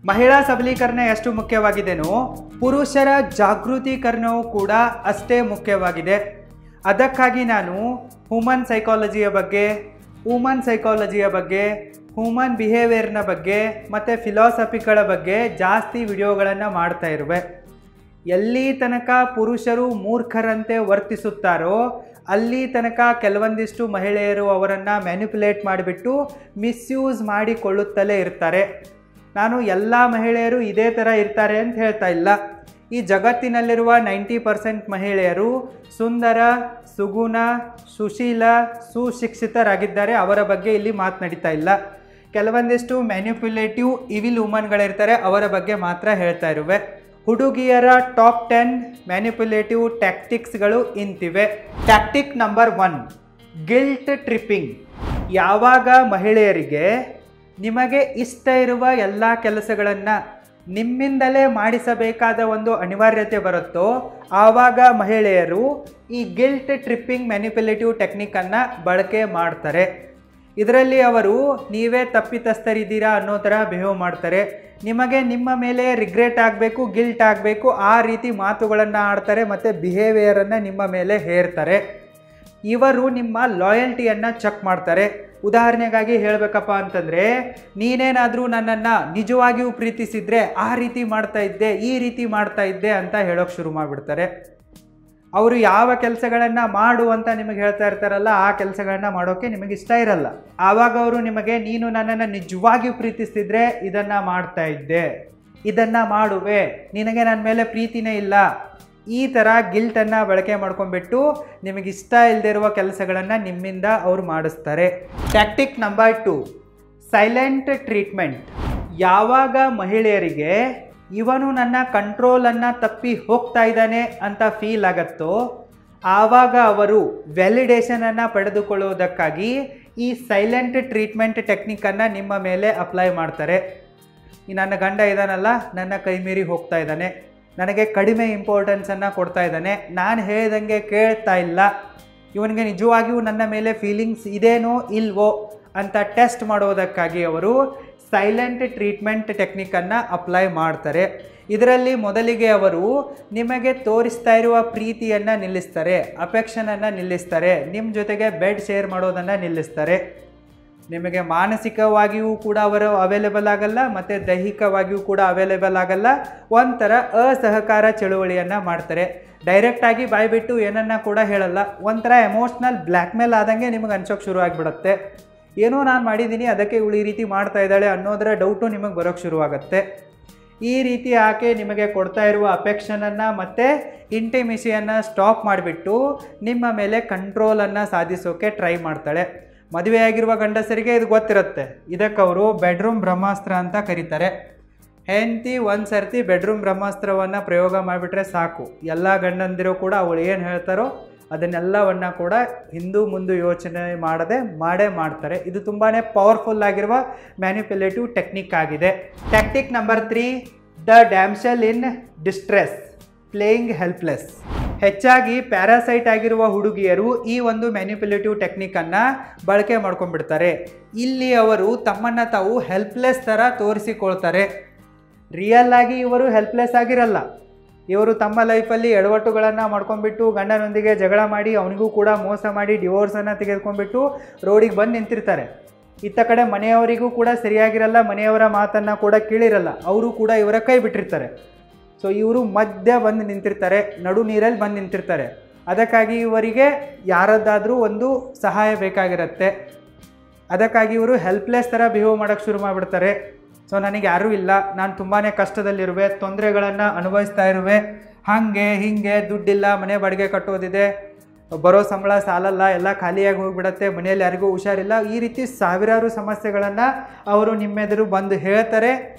ಮಹಿಳಾ ಸಬಲೀಕರಣ ಎಷ್ಟು ಮುಖ್ಯವಾಗಿದೆಯೋ ಪುರುಷರ ಜಾಗೃತೀಕರಣವೂ ಕೂಡ ಅಷ್ಟೇ ಮುಖ್ಯವಾಗಿದೆ. ಅದಕ್ಕಾಗಿ ನಾನು ಹ್ಯೂಮನ್ ಸೈಕಾಲಜಿಯ ಬಗ್ಗೆ, ವುಮನ್ ಸೈಕಾಲಜಿಯ ಬಗ್ಗೆ, ಹ್ಯೂಮನ್ ಬಿಹೇವಿಯರ್ನ ಬಗ್ಗೆ ಮತ್ತು ಫಿಲಾಸಫಿಗಳ ಬಗ್ಗೆ ಜಾಸ್ತಿ ವಿಡಿಯೋಗಳನ್ನು ಮಾಡ್ತಾ ಇರುವೆ. ಎಲ್ಲಿ ತನಕ ಪುರುಷರು ಮೂರ್ಖರಂತೆ ವರ್ತಿಸುತ್ತಾರೋ ಅಲ್ಲಿ ತನಕ ಕೆಲವೊಂದಿಷ್ಟು ಮಹಿಳೆಯರು ಅವರನ್ನು ಮ್ಯಾನಿಪುಲೇಟ್ ಮಾಡಿಬಿಟ್ಟು ಮಿಸ್ಯೂಸ್ ಮಾಡಿಕೊಳ್ಳುತ್ತಲೇ ಇರ್ತಾರೆ. ನಾನು ಎಲ್ಲ ಮಹಿಳೆಯರು ಇದೇ ಥರ ಇರ್ತಾರೆ ಅಂತ ಹೇಳ್ತಾ ಇಲ್ಲ. ಈ ಜಗತ್ತಿನಲ್ಲಿರುವ 90% ಮಹಿಳೆಯರು ಸುಂದರ, ಸುಗುಣ, ಸುಶೀಲ, ಸುಶಿಕ್ಷಿತರಾಗಿದ್ದಾರೆ. ಅವರ ಬಗ್ಗೆ ಇಲ್ಲಿ ಮಾತನಾಡ್ತಾ ಇಲ್ಲ. ಕೆಲವೊಂದಿಷ್ಟು ಮ್ಯಾನಿಪ್ಯುಲೇಟಿವ್ ಇವಿಲ್ ವುಮನ್ಗಳಿರ್ತಾರೆ, ಅವರ ಬಗ್ಗೆ ಮಾತ್ರ ಹೇಳ್ತಾ ಇರುವೆ. ಹುಡುಗಿಯರ ಟಾಪ್ 10 ಮ್ಯಾನಿಪ್ಯುಲೇಟಿವ್ ಟ್ಯಾಕ್ಟಿಕ್ಸ್ಗಳು ಇಂತಿವೆ. Tactic number 1, guilt tripping. ಯಾವಾಗ ಮಹಿಳೆಯರಿಗೆ ನಿಮಗೆ ಇಷ್ಟ ಇರುವ ಎಲ್ಲ ಕೆಲಸಗಳನ್ನು ನಿಮ್ಮಿಂದಲೇ ಮಾಡಿಸಬೇಕಾದ ಒಂದು ಅನಿವಾರ್ಯತೆ ಬರುತ್ತೋ ಆವಾಗ ಮಹಿಳೆಯರು ಈ ಗಿಲ್ಟ್ ಟ್ರಿಪ್ಪಿಂಗ್ ಮ್ಯಾನಿಪ್ಯುಲೇಟಿವ್ ಟೆಕ್ನಿಕನ್ನು ಬಳಕೆ ಮಾಡ್ತಾರೆ. ಇದರಲ್ಲಿ ಅವರು ನೀವೇ ತಪ್ಪಿತಸ್ಥರಿದ್ದೀರಾ ಅನ್ನೋ ಥರ ಬಿಹೇವ್ ಮಾಡ್ತಾರೆ. ನಿಮಗೆ ನಿಮ್ಮ ಮೇಲೆ ರಿಗ್ರೆಟ್ ಆಗಬೇಕು, ಗಿಲ್ಟ್ ಆಗಬೇಕು, ಆ ರೀತಿ ಮಾತುಗಳನ್ನು ಆಡ್ತಾರೆ ಮತ್ತು ಬಿಹೇವಿಯರನ್ನು ನಿಮ್ಮ ಮೇಲೆ ಹೇರ್ತಾರೆ. ಇವರು ನಿಮ್ಮ ಲಾಯಲ್ಟಿಯನ್ನು ಚೆಕ್ ಮಾಡ್ತಾರೆ. ಉದಾಹರಣೆಗಾಗಿ ಹೇಳಬೇಕಪ್ಪ ಅಂತಂದರೆ, ನೀನೇನಾದರೂ ನನ್ನನ್ನು ನಿಜವಾಗಿಯೂ ಪ್ರೀತಿಸಿದರೆ ಆ ರೀತಿ ಮಾಡ್ತಾ ಇದ್ದೆ, ಈ ರೀತಿ ಮಾಡ್ತಾ ಇದ್ದೆ ಅಂತ ಹೇಳೋಕ್ಕೆ ಶುರು ಮಾಡಿಬಿಡ್ತಾರೆ. ಅವರು ಯಾವ ಕೆಲಸಗಳನ್ನು ಮಾಡು ಅಂತ ನಿಮಗೆ ಹೇಳ್ತಾ ಇರ್ತಾರಲ್ಲ ಆ ಕೆಲಸಗಳನ್ನ ಮಾಡೋಕ್ಕೆ ನಿಮಗೆ ಇಷ್ಟ ಇರಲ್ಲ. ಆವಾಗ ಅವರು ನಿಮಗೆ ನೀನು ನನ್ನನ್ನು ನಿಜವಾಗಿಯೂ ಪ್ರೀತಿಸ್ತಿದ್ರೆ ಇದನ್ನು ಮಾಡ್ತಾ ಇದ್ದೆ, ಇದನ್ನು ಮಾಡುವೆ, ನಿನಗೆ ನನ್ನ ಮೇಲೆ ಪ್ರೀತಿನೇ ಇಲ್ಲ, ಈ ಥರ ಗಿಲ್ಟನ್ನು ಬಳಕೆ ಮಾಡ್ಕೊಂಡ್ಬಿಟ್ಟು ನಿಮಗಿಷ್ಟ ಇಲ್ಲದೆ ಇರುವ ಕೆಲಸಗಳನ್ನು ನಿಮ್ಮಿಂದ ಅವರು ಮಾಡಿಸ್ತಾರೆ. Tactic number 2, silent treatment. ಯಾವಾಗ ಮಹಿಳೆಯರಿಗೆ ಇವನು ನನ್ನ ಕಂಟ್ರೋಲನ್ನು ತಪ್ಪಿ ಹೋಗ್ತಾ ಇದ್ದಾನೆ ಅಂತ ಫೀಲ್ ಆಗುತ್ತೋ ಆವಾಗ ಅವರು ವ್ಯಾಲಿಡೇಷನನ್ನು ಪಡೆದುಕೊಳ್ಳುವುದಕ್ಕಾಗಿ ಈ ಸೈಲೆಂಟ್ ಟ್ರೀಟ್ಮೆಂಟ್ ಟೆಕ್ನಿಕನ್ನು ನಿಮ್ಮ ಮೇಲೆ ಅಪ್ಲೈ ಮಾಡ್ತಾರೆ. ಈ ನನ್ನ ಗಂಡ ಇದ್ದಾನಲ್ಲ, ನನ್ನ ಕೈ ಮೀರಿ ಹೋಗ್ತಾ ಇದ್ದಾನೆ, ನನಗೆ ಕಡಿಮೆ ಇಂಪಾರ್ಟೆನ್ಸನ್ನು ಕೊಡ್ತಾ ಇದ್ದಾನೆ, ನಾನು ಹೇಳ್ದಂಗೆ ಕೇಳ್ತಾ ಇಲ್ಲ, ಇವನಿಗೆ ನಿಜವಾಗಿಯೂ ನನ್ನ ಮೇಲೆ ಫೀಲಿಂಗ್ಸ್ ಇದೇನೋ ಇಲ್ವೋ ಅಂತ ಟೆಸ್ಟ್ ಮಾಡೋದಕ್ಕಾಗಿ ಅವರು ಸೈಲೆಂಟ್ ಟ್ರೀಟ್ಮೆಂಟ್ ಟೆಕ್ನಿಕನ್ನು ಅಪ್ಲೈ ಮಾಡ್ತಾರೆ. ಇದರಲ್ಲಿ ಮೊದಲಿಗೆ ಅವರು ನಿಮಗೆ ತೋರಿಸ್ತಾ ಇರುವ ಪ್ರೀತಿಯನ್ನು ನಿಲ್ಲಿಸ್ತಾರೆ, ಅಫೆಕ್ಷನನ್ನು ನಿಲ್ಲಿಸ್ತಾರೆ, ನಿಮ್ಮ ಜೊತೆಗೆ ಬೆಡ್ ಶೇರ್ ಮಾಡೋದನ್ನು ನಿಲ್ಲಿಸ್ತಾರೆ. ನಿಮಗೆ ಮಾನಸಿಕವಾಗಿಯೂ ಕೂಡ ಅವರು ಅವೈಲೇಬಲ್ ಆಗಲ್ಲ ಮತ್ತು ದೈಹಿಕವಾಗಿಯೂ ಕೂಡ ಅವೈಲೇಬಲ್ ಆಗಲ್ಲ. ಒಂಥರ ಅಸಹಕಾರ ಚಳುವಳಿಯನ್ನು ಮಾಡ್ತಾರೆ. ಡೈರೆಕ್ಟಾಗಿ ಬಾಯ್ಬಿಟ್ಟು ಏನನ್ನ ಕೂಡ ಹೇಳಲ್ಲ. ಒಂಥರ ಎಮೋಷ್ನಲ್ ಬ್ಲ್ಯಾಕ್ ಮೇಲ್ ಆದಂಗೆ ನಿಮಗೆ ಅನ್ಸೋಕ್ಕೆ ಶುರು ಆಗಿಬಿಡುತ್ತೆ. ಏನೋ ನಾನು ಮಾಡಿದ್ದೀನಿ ಅದಕ್ಕೆ ಇವಳು ಈ ರೀತಿ ಮಾಡ್ತಾ ಇದ್ದಾಳೆ ಅನ್ನೋದರ ಡೌಟು ನಿಮಗೆ ಬರೋಕ್ಕೆ ಶುರುವಾಗುತ್ತೆ. ಈ ರೀತಿ ಆಕೆ ನಿಮಗೆ ಕೊಡ್ತಾ ಇರುವ ಅಫೆಕ್ಷನನ್ನು ಮತ್ತು ಇಂಟಿಮಿಸಿಯನ್ನು ಸ್ಟಾಪ್ ಮಾಡಿಬಿಟ್ಟು ನಿಮ್ಮ ಮೇಲೆ ಕಂಟ್ರೋಲನ್ನು ಸಾಧಿಸೋಕ್ಕೆ ಟ್ರೈ ಮಾಡ್ತಾಳೆ. ಮದುವೆಯಾಗಿರುವ ಗಂಡಸರಿಗೆ ಇದು ಗೊತ್ತಿರುತ್ತೆ. ಇದಕ್ಕೆ ಅವರು ಬೆಡ್ರೂಮ್ ಬ್ರಹ್ಮಾಸ್ತ್ರ ಅಂತ ಕರೀತಾರೆ. ಹೆಂಡತಿ ಒಂದು ಸರ್ತಿ ಬೆಡ್ರೂಮ್ ಬ್ರಹ್ಮಾಸ್ತ್ರವನ್ನು ಪ್ರಯೋಗ ಮಾಡಿಬಿಟ್ರೆ ಸಾಕು, ಎಲ್ಲ ಗಂಡಂದಿರು ಕೂಡ ಅವಳು ಏನು ಹೇಳ್ತಾರೋ ಅದನ್ನೆಲ್ಲವನ್ನು ಕೂಡ ಹಿಂದೂ ಮುಂದೆ ಯೋಚನೆ ಮಾಡೇ ಮಾಡ್ತಾರೆ. ಇದು ತುಂಬಾ ಪವರ್ಫುಲ್ ಆಗಿರುವ ಮ್ಯಾನಿಪ್ಯುಲೇಟಿವ್ ಟೆಕ್ನಿಕ್ ಆಗಿದೆ. Tactic number 3, the damsel in distress playing helpless. ಹೆಚ್ಚಾಗಿ ಪ್ಯಾರಾಸೈಟ್ ಆಗಿರುವ ಹುಡುಗಿಯರು ಈ ಒಂದು ಮ್ಯಾನಿಪ್ಯುಲೇಟಿವ್ ಟೆಕ್ನಿಕನ್ನು ಬಳಕೆ ಮಾಡ್ಕೊಂಡ್ಬಿಡ್ತಾರೆ. ಇಲ್ಲಿ ಅವರು ತಮ್ಮನ್ನು ತಾವು ಹೆಲ್ಪ್ಲೆಸ್ ಥರ ತೋರಿಸಿಕೊಳ್ತಾರೆ. ರಿಯಲ್ ಆಗಿ ಇವರು ಹೆಲ್ಪ್ಲೆಸ್ ಆಗಿರಲ್ಲ. ಇವರು ತಮ್ಮ ಲೈಫಲ್ಲಿ ಎಡವಟ್ಟುಗಳನ್ನು ಮಾಡ್ಕೊಂಡ್ಬಿಟ್ಟು ಗಂಡನೊಂದಿಗೆ ಜಗಳ ಮಾಡಿ ಅವನಿಗೂ ಕೂಡ ಮೋಸ ಮಾಡಿ ಡಿವೋರ್ಸನ್ನು ತೆಗೆದುಕೊಂಡ್ಬಿಟ್ಟು ರೋಡಿಗೆ ಬಂದು ನಿಂತಿರ್ತಾರೆ. ಇತ್ತ ಕಡೆ ಮನೆಯವರಿಗೂ ಕೂಡ ಸರಿಯಾಗಿರಲ್ಲ, ಮನೆಯವರ ಮಾತನ್ನು ಕೂಡ ಕೇಳಿರಲ್ಲ, ಅವರು ಕೂಡ ಇವರ ಕೈ ಬಿಟ್ಟಿರ್ತಾರೆ. ಸೊ ಇವರು ಮಧ್ಯ ಬಂದು ನಿಂತಿರ್ತಾರೆ, ನಡು ನೀರಲ್ಲಿ ಬಂದು ನಿಂತಿರ್ತಾರೆ. ಅದಕ್ಕಾಗಿ ಇವರಿಗೆ ಯಾರದ್ದಾದರೂ ಒಂದು ಸಹಾಯ ಬೇಕಾಗಿರುತ್ತೆ. ಅದಕ್ಕಾಗಿ ಇವರು ಹೆಲ್ಪ್ಲೆಸ್ ಥರ ಬಿಹೇವ್ ಮಾಡೋಕ್ಕೆ ಶುರು ಮಾಡಿಬಿಡ್ತಾರೆ. ಸೊ ನನಗೆ ಯಾರೂ ಇಲ್ಲ, ನಾನು ತುಂಬಾ ಕಷ್ಟದಲ್ಲಿರುವೆ, ತೊಂದರೆಗಳನ್ನು ಅನುಭವಿಸ್ತಾ ಇರುವೆ, ಹಾಗೆ ಹೀಗೆ ದುಡ್ಡಿಲ್ಲ, ಮನೆ ಬಾಡಿಗೆ ಕಟ್ಟೋದಿದೆ, ಬರೋ ಸಂಬಳ ಸಾಲಲ್ಲ, ಎಲ್ಲ ಖಾಲಿಯಾಗಿ ಹೋಗಿಬಿಡತ್ತೆ, ಮನೆಯಲ್ಲಿ ಯಾರಿಗೂ ಹುಷಾರಿಲ್ಲ, ಈ ರೀತಿ ಸಾವಿರಾರು ಸಮಸ್ಯೆಗಳನ್ನು ಅವರು ನಿಮ್ಮೆದುರು ಬಂದು ಹೇಳ್ತಾರೆ.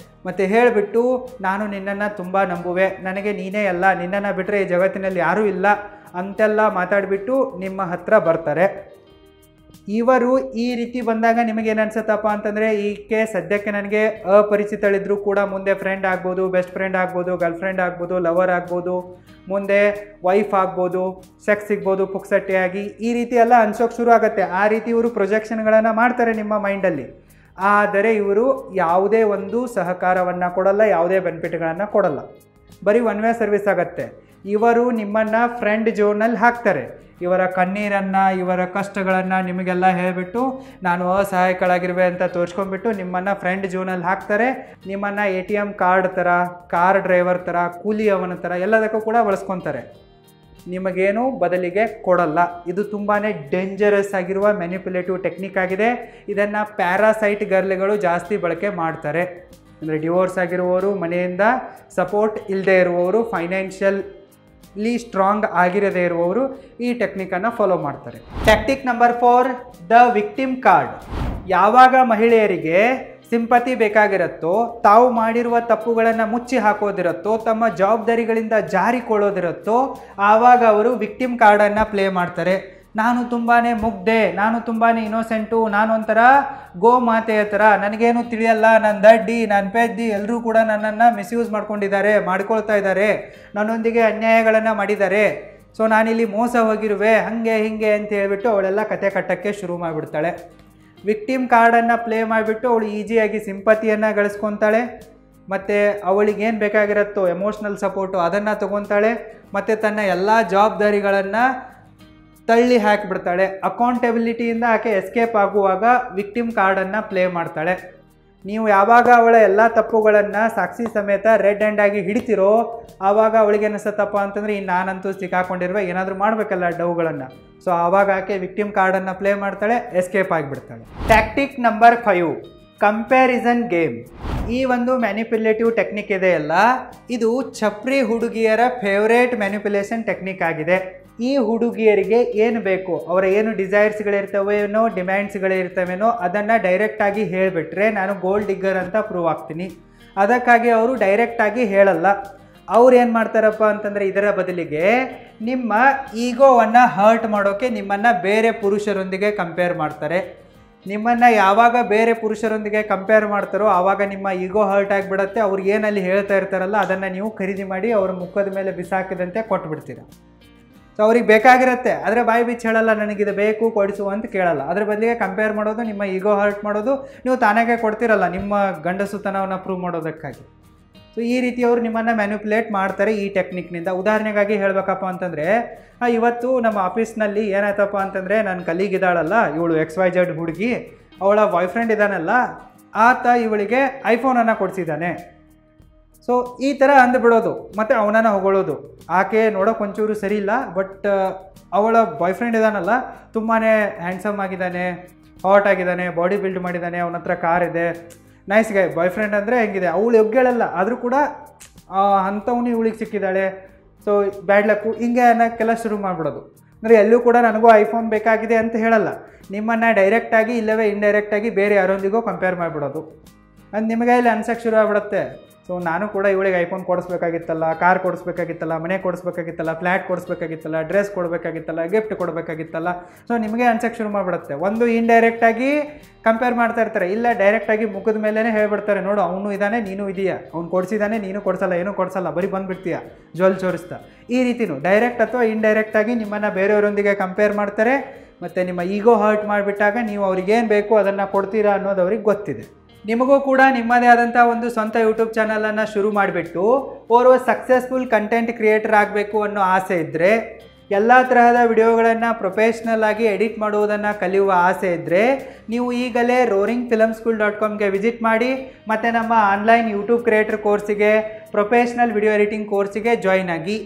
ಮತ್ತು ಹೇಳಿಬಿಟ್ಟು ನಾನು ನಿನ್ನನ್ನು ತುಂಬ ನಂಬುವೆ, ನನಗೆ ನೀನೇ ಅಲ್ಲ, ನಿನ್ನನ್ನು ಬಿಟ್ಟರೆ ಈ ಜಗತ್ತಿನಲ್ಲಿ ಯಾರೂ ಇಲ್ಲ ಅಂತೆಲ್ಲ ಮಾತಾಡಿಬಿಟ್ಟು ನಿಮ್ಮ ಹತ್ರ ಬರ್ತಾರೆ. ಇವರು ಈ ರೀತಿ ಬಂದಾಗ ನಿಮಗೇನು ಅನ್ಸುತ್ತಪ್ಪ ಅಂತಂದರೆ, ಈಕೆ ಸದ್ಯಕ್ಕೆ ನನಗೆ ಅಪರಿಚಿತಳಿದ್ರೂ ಕೂಡ ಮುಂದೆ ಫ್ರೆಂಡ್ ಆಗ್ಬೋದು, ಬೆಸ್ಟ್ ಫ್ರೆಂಡ್ ಆಗ್ಬೋದು, ಗರ್ಲ್ ಫ್ರೆಂಡ್ ಆಗ್ಬೋದು, ಲವರ್ ಆಗ್ಬೋದು, ಮುಂದೆ ವೈಫ್ ಆಗ್ಬೋದು, ಸೆಕ್ಸ್ ಸಿಗ್ಬೋದು ಪುಕ್ಸಟ್ಟೆಯಾಗಿ, ಈ ರೀತಿ ಎಲ್ಲ ಅನ್ಸೋಕ್ಕೆ ಶುರು ಆಗುತ್ತೆ. ಆ ರೀತಿ ಇವರು ಪ್ರೊಜೆಕ್ಷನ್ಗಳನ್ನು ಮಾಡ್ತಾರೆ ನಿಮ್ಮ ಮೈಂಡಲ್ಲಿ. ಆದರೆ ಇವರು ಯಾವುದೇ ಒಂದು ಸಹಕಾರವನ್ನು ಕೊಡಲ್ಲ, ಯಾವುದೇ ಬೆನಿಫಿಟ್ಗಳನ್ನು ಕೊಡಲ್ಲ, ಬರೀ ಒನ್ ವೇ ಸರ್ವಿಸ್ ಆಗುತ್ತೆ. ಇವರು ನಿಮ್ಮನ್ನು ಫ್ರೆಂಡ್ ಝೋನಲ್ಲಿ ಹಾಕ್ತಾರೆ. ಇವರ ಕಣ್ಣೀರನ್ನು, ಇವರ ಕಷ್ಟಗಳನ್ನು ನಿಮಗೆಲ್ಲ ಹೇಳಿಬಿಟ್ಟು ನಾನು ಅಸಹಾಯಕಳಾಗಿರುವೆ ಅಂತ ತೋರಿಸ್ಕೊಂಡ್ಬಿಟ್ಟು ನಿಮ್ಮನ್ನು ಫ್ರೆಂಡ್ ಝೋನಲ್ಲಿ ಹಾಕ್ತಾರೆ. ನಿಮ್ಮನ್ನು ATM ಕಾರ್ಡ್ ಥರ, ಕಾರ್ ಡ್ರೈವರ್ ಥರ, ಕೂಲಿ ಅವನ ಥರ ಎಲ್ಲದಕ್ಕೂ ಕೂಡ ಬಳಸ್ಕೊತಾರೆ. ನಿಮಗೇನು ಬದಲಿಗೆ ಕೊಡಲ್ಲ. ಇದು ತುಂಬಾ ಡೇಂಜರಸ್ ಆಗಿರುವ ಮ್ಯಾನಿಪ್ಯುಲೇಟಿವ್ ಟೆಕ್ನಿಕ್ ಆಗಿದೆ. ಇದನ್ನು ಪ್ಯಾರಾಸೈಟ್ ಗರ್ಲ್ಗಳು ಜಾಸ್ತಿ ಬಳಕೆ ಮಾಡ್ತಾರೆ. ಅಂದರೆ ಡಿವೋರ್ಸ್ ಆಗಿರುವವರು, ಮನೆಯಿಂದ ಸಪೋರ್ಟ್ ಇಲ್ಲದೆ ಇರುವವರು, ಫೈನಾನ್ಷಿಯಲಿ ಸ್ಟ್ರಾಂಗ್ ಆಗಿರದೇ ಇರುವವರು ಈ ಟೆಕ್ನಿಕನ್ನು ಫಾಲೋ ಮಾಡ್ತಾರೆ. Tactic number 4, the victim card. ಯಾವಾಗ ಮಹಿಳೆಯರಿಗೆ ಸಿಂಪತಿ ಬೇಕಾಗಿರುತ್ತೋ, ತಾವು ಮಾಡಿರುವ ತಪ್ಪುಗಳನ್ನು ಮುಚ್ಚಿ ಹಾಕೋದಿರುತ್ತೋ, ತಮ್ಮ ಜವಾಬ್ದಾರಿಗಳಿಂದ ಜಾರಿಕೊಳ್ಳೋದಿರುತ್ತೋ, ಆವಾಗ ಅವರು ವಿಕ್ಟಿಮ್ ಕಾರ್ಡನ್ನು ಪ್ಲೇ ಮಾಡ್ತಾರೆ. ನಾನು ತುಂಬಾ ಮುಗ್ಧೆ, ನಾನು ತುಂಬಾ ಇನ್ನೋಸೆಂಟು, ನಾನೊಂಥರ ಗೋಮಾತೆಯ ಥರ, ನನಗೇನು ತಿಳಿಯಲ್ಲ, ನನ್ನ ದಡ್ಡಿ, ನನ್ನ ಪೆದ್ದಿ, ಎಲ್ಲರೂ ಕೂಡ ನನ್ನನ್ನು ಮಿಸ್ಯೂಸ್ ಮಾಡ್ಕೊಳ್ತಾ ಇದ್ದಾರೆ, ನನ್ನೊಂದಿಗೆ ಅನ್ಯಾಯಗಳನ್ನು ಮಾಡಿದ್ದಾರೆ, ಸೊ ನಾನಿಲ್ಲಿ ಮೋಸ ಹೋಗಿರುವೆ, ಹಾಗೆ ಹೀಗೆ ಅಂತ ಹೇಳ್ಬಿಟ್ಟು ಅವಳೆಲ್ಲ ಕತೆ ಕಟ್ಟಕ್ಕೆ ಶುರು ಮಾಡಿಬಿಡ್ತಾಳೆ. ವಿಕ್ಟಿಮ್ ಕಾರ್ಡನ್ನು ಪ್ಲೇ ಮಾಡಿಬಿಟ್ಟು ಅವಳು ಈಸಿಯಾಗಿ ಸಿಂಪತಿಯನ್ನು ಗಳಿಸ್ಕೊತಾಳೆ. ಮತ್ತು ಅವಳಿಗೇನು ಬೇಕಾಗಿರುತ್ತೋ ಎಮೋಷ್ನಲ್ ಸಪೋರ್ಟು ಅದನ್ನು ತೊಗೊತಾಳೆ. ಮತ್ತು ತನ್ನ ಎಲ್ಲ ಜವಾಬ್ದಾರಿಗಳನ್ನು ತಳ್ಳಿ ಹಾಕಿಬಿಡ್ತಾಳೆ. ಅಕೌಂಟೆಬಿಲಿಟಿಯಿಂದ ಆಕೆ ಎಸ್ಕೇಪ್ ಆಗುವಾಗ ವಿಕ್ಟಿಮ್ ಕಾರ್ಡನ್ನು ಪ್ಲೇ ಮಾಡ್ತಾಳೆ. ನೀವು ಯಾವಾಗ ಅವಳ ಎಲ್ಲ ತಪ್ಪುಗಳನ್ನು ಸಾಕ್ಷಿ ಸಮೇತ ರೆಡ್ ಹ್ಯಾಂಡ್ ಆಗಿ ಹಿಡಿತಿರೋ ಆವಾಗ ಅವಳಿಗೆ ಅನಿಸುತ್ತಪ್ಪ ಅಂತಂದರೆ ನಾನಂತೂ ಸಿಕ್ಕಾಕೊಂಡಿರುವೆ, ಏನಾದರೂ ಮಾಡಬೇಕಲ್ಲ ಡೌಗಳನ್ನು. ಸೊ ಆವಾಗ ಆಕೆ ವಿಕ್ಟಿಮ್ ಕಾರ್ಡನ್ನು ಪ್ಲೇ ಮಾಡ್ತಾಳೆ, ಎಸ್ಕೇಪ್ ಆಗಿಬಿಡ್ತಾಳೆ. Tactic number 5, comparison game. ಈ ಒಂದು ಮ್ಯಾನಿಪ್ಯುಲೇಟಿವ್ ಟೆಕ್ನಿಕ್ ಇದೆಯಲ್ಲ, ಇದು ಚಪ್ರಿ ಹುಡುಗಿಯರ ಫೇವ್ರೇಟ್ ಮ್ಯಾನಿಪ್ಯುಲೇಷನ್ ಟೆಕ್ನಿಕ್ ಆಗಿದೆ. ಈ ಹುಡುಗಿಯರಿಗೆ ಏನು ಬೇಕು, ಅವರ ಏನು ಡಿಸೈರ್ಸ್ಗಳಿರ್ತವೇನೋ, ಡಿಮ್ಯಾಂಡ್ಸ್ಗಳಿರ್ತವೇನೋ ಅದನ್ನು ಡೈರೆಕ್ಟಾಗಿ ಹೇಳಿಬಿಟ್ರೆ ನಾನು ಗೋಲ್ಡ್ ಡಿಗ್ಗರ್ ಅಂತ ಪ್ರೂವ್ ಆಗ್ತೀನಿ. ಅದಕ್ಕಾಗಿ ಅವರು ಡೈರೆಕ್ಟಾಗಿ ಹೇಳಲ್ಲ. ಅವ್ರು ಏನು ಮಾಡ್ತಾರಪ್ಪ ಅಂತಂದರೆ ಇದರ ಬದಲಿಗೆ ನಿಮ್ಮ ಈಗೋವನ್ನು ಹರ್ಟ್ ಮಾಡೋಕ್ಕೆ ನಿಮ್ಮನ್ನು ಬೇರೆ ಪುರುಷರೊಂದಿಗೆ ಕಂಪೇರ್ ಮಾಡ್ತಾರೆ. ನಿಮ್ಮನ್ನು ಯಾವಾಗ ಬೇರೆ ಪುರುಷರೊಂದಿಗೆ ಕಂಪೇರ್ ಮಾಡ್ತಾರೋ ಆವಾಗ ನಿಮ್ಮ ಈಗೋ ಹರ್ಟ್ ಆಗಿಬಿಡತ್ತೆ. ಅವ್ರು ಏನಲ್ಲಿ ಹೇಳ್ತಾ ಇರ್ತಾರಲ್ಲ ಅದನ್ನು ನೀವು ಖರೀದಿ ಮಾಡಿ ಅವ್ರ ಮುಖದ ಮೇಲೆ ಬಿಸಾಕಿದಂತೆ ಕೊಟ್ಬಿಡ್ತೀರ. ಸೊ ಅವ್ರಿಗೆ ಬೇಕಾಗಿರುತ್ತೆ, ಆದರೆ ಬಾಯಿ ಬಿಚ್ಚಿ ಹೇಳಲ್ಲ ನನಗಿದು ಬೇಕು ಕೊಡಿಸು ಅಂತ ಕೇಳಲ್ಲ. ಅದ್ರ ಬದಲಿಗೆ ಕಂಪೇರ್ ಮಾಡೋದು, ನಿಮ್ಮ ಈಗೋ ಹರ್ಟ್ ಮಾಡೋದು, ನೀವು ತಾನಾಗೆ ಕೊಡ್ತಿರಲ್ಲ ನಿಮ್ಮ ಗಂಡಸುತನವನ್ನು ಪ್ರೂವ್ ಮಾಡೋದಕ್ಕಾಗಿ. ಸೊ ಈ ರೀತಿ ಅವರು ನಿಮ್ಮನ್ನು ಮ್ಯಾನಿಪ್ಯುಲೇಟ್ ಮಾಡ್ತಾರೆ ಈ ಟೆಕ್ನಿಕ್ನಿಂದ. ಉದಾಹರಣೆಗಾಗಿ ಹೇಳಬೇಕಪ್ಪ ಅಂತಂದರೆ, ಇವತ್ತು ನಮ್ಮ ಆಫೀಸ್ನಲ್ಲಿ ಏನಾಯ್ತಪ್ಪ ಅಂತಂದರೆ, ನನ್ನ ಕಲೀಗ್ ಇದ್ದಾಳಲ್ಲ ಇವಳು XYZ ಹುಡುಗಿ, ಅವಳ ಬಾಯ್ ಫ್ರೆಂಡ್ ಇದ್ದಾನಲ್ಲ ಆತ ಇವಳಿಗೆ ಐಫೋನನ್ನು ಕೊಡಿಸಿದ್ದಾನೆ. ಸೊ ಈ ಥರ ಅಂದುಬಿಡೋದು, ಮತ್ತು ಅವನನ್ನು ಹೊಗಳೋದು. ಆಕೆ ನೋಡೋಕೆ ಒಂಚೂರು ಸರಿ ಇಲ್ಲ, ಬಟ್ ಅವಳ ಬಾಯ್ ಫ್ರೆಂಡ್ ಇದ್ದಾನಲ್ಲ ತುಂಬಾ ಹ್ಯಾಂಡ್ಸಮ್ ಆಗಿದ್ದಾನೆ, ಹಾಟ್ ಆಗಿದ್ದಾನೆ, ಬಾಡಿ ಬಿಲ್ಡ್ ಮಾಡಿದ್ದಾನೆ, ಅವನ ಹತ್ರ ಕಾರ್ ಇದೆ, ನೈಸ್ ಗೈ. ಬಾಯ್ ಫ್ರೆಂಡ್ ಅಂದರೆ ಹೆಂಗಿದೆ, ಅವಳು ಒಗ್ಗೇಳಲ್ಲ, ಆದರೂ ಕೂಡ ಅಂಥವನು ಇವಳಿಗೆ ಸಿಕ್ಕಿದ್ದಾಳೆ, ಸೊ ಬ್ಯಾಡ್ ಲಕ್ಕು, ಹಿಂಗೆ ಅನ್ನೋಕ್ಕೆಲ್ಲ ಶುರು ಮಾಡಿಬಿಡೋದು. ಅಂದರೆ ಎಲ್ಲೂ ಕೂಡ ನನಗೂ ಐಫೋನ್ ಬೇಕಾಗಿದೆ ಅಂತ ಹೇಳಲ್ಲ, ನಿಮ್ಮನ್ನು ಡೈರೆಕ್ಟಾಗಿ ಇಲ್ಲವೇ ಇಂಡೈರೆಕ್ಟಾಗಿ ಬೇರೆ ಯಾರೊಂದಿಗೋ ಕಂಪೇರ್ ಮಾಡಿಬಿಡೋದು. ಅದು ನಿಮಗೆ ಇಲ್ಲಿ ಅನ್ಸಕ್ಕೆ ಶುರು ಆಗ್ಬಿಡುತ್ತೆ. ಸೊ ನಾನು ಕೂಡ ಇವಳಿಗೆ ಐಫೋನ್ ಕೊಡಿಸ್ಬೇಕಾಗಿತ್ತಲ್ಲ, ಕಾರ್ ಕೊಡಿಸ್ಬೇಕಾಗಿತ್ತಲ್ಲ, ಮನೆ ಕೊಡಿಸ್ಬೇಕಾಗಿತ್ತಲ್ಲ, ಫ್ಲ್ಯಾಟ್ ಕೊಡಿಸ್ಬೇಕಾಗಿತ್ತಲ್ಲ, ಡ್ರೆಸ್ ಕೊಡಬೇಕಾಗಿತ್ತಲ್ಲ, ಗಿಫ್ಟ್ ಕೊಡಬೇಕಾಗಿತ್ತಲ್ಲ. ಸೊ ನಿಮಗೆ ಅನ್ಸಕ್ಕೆ ಶುರು ಮಾಡಿಬಿಡುತ್ತೆ. ಒಂದು ಇಂಡೈರೆಕ್ಟಾಗಿ ಕಂಪೇರ್ ಮಾಡ್ತಾ ಇರ್ತಾರೆ, ಇಲ್ಲ ಡೈರೆಕ್ಟಾಗಿ ಮುಖದ ಮೇಲೇ ಹೇಳ್ಬಿಡ್ತಾರೆ, ನೋಡು ಅವನು ಇದ್ದಾನೆ ನೀನು ಇದೆಯಾ, ಅವ್ನು ಕೊಡಿಸಿದ್ದಾನೆ ನೀನು ಕೊಡಿಸಲ್ಲ, ಏನೂ ಕೊಡಿಸಲ್ಲ, ಬರೀ ಬಂದುಬಿಡ್ತೀಯ ಜೋಲ್ ಚೋರಿಸ್ತಾ. ಈ ರೀತಿಯೂ ಡೈರೆಕ್ಟ್ ಅಥವಾ ಇಂಡೈರೆಕ್ಟಾಗಿ ನಿಮ್ಮನ್ನು ಬೇರೆಯವರೊಂದಿಗೆ ಕಂಪೇರ್ ಮಾಡ್ತಾರೆ. ಮತ್ತು ನಿಮ್ಮ ಈಗೋ ಹರ್ಟ್ ಮಾಡಿಬಿಟ್ಟಾಗ ನೀವು ಅವ್ರಿಗೇನು ಬೇಕು ಅದನ್ನು ಕೊಡ್ತೀರಾ ಅನ್ನೋದು ಅವ್ರಿಗೆ ಗೊತ್ತಿದೆ. ನಿಮಗೂ ಕೂಡ ನಿಮ್ಮದೇ ಆದಂಥ ಒಂದು ಸ್ವಂತ ಯೂಟ್ಯೂಬ್ ಚಾನಲನ್ನು ಶುರು ಮಾಡಿಬಿಟ್ಟು ಓರ್ವ ಸಕ್ಸಸ್ಫುಲ್ ಕಂಟೆಂಟ್ ಕ್ರಿಯೇಟರ್ ಆಗಬೇಕು ಅನ್ನೋ ಆಸೆ ಇದ್ದರೆ, ಎಲ್ಲ ತರಹದ ವಿಡಿಯೋಗಳನ್ನು ಪ್ರೊಫೆಷ್ನಲ್ ಆಗಿ ಎಡಿಟ್ ಮಾಡುವುದನ್ನು ಕಲಿಯುವ ಆಸೆ ಇದ್ದರೆ ನೀವು ಈಗಲೇ roaringfilmschool.comಗೆ ವಿಸಿಟ್ ಮಾಡಿ, ಮತ್ತು ನಮ್ಮ ಆನ್ಲೈನ್ ಯೂಟ್ಯೂಬ್ ಕ್ರಿಯೇಟರ್ ಕೋರ್ಸಿಗೆ, ಪ್ರೊಫೆಷ್ನಲ್ ವಿಡಿಯೋ ಎಡಿಟಿಂಗ್ ಕೋರ್ಸಿಗೆ ಜಾಯ್ನ್ ಆಗಿ.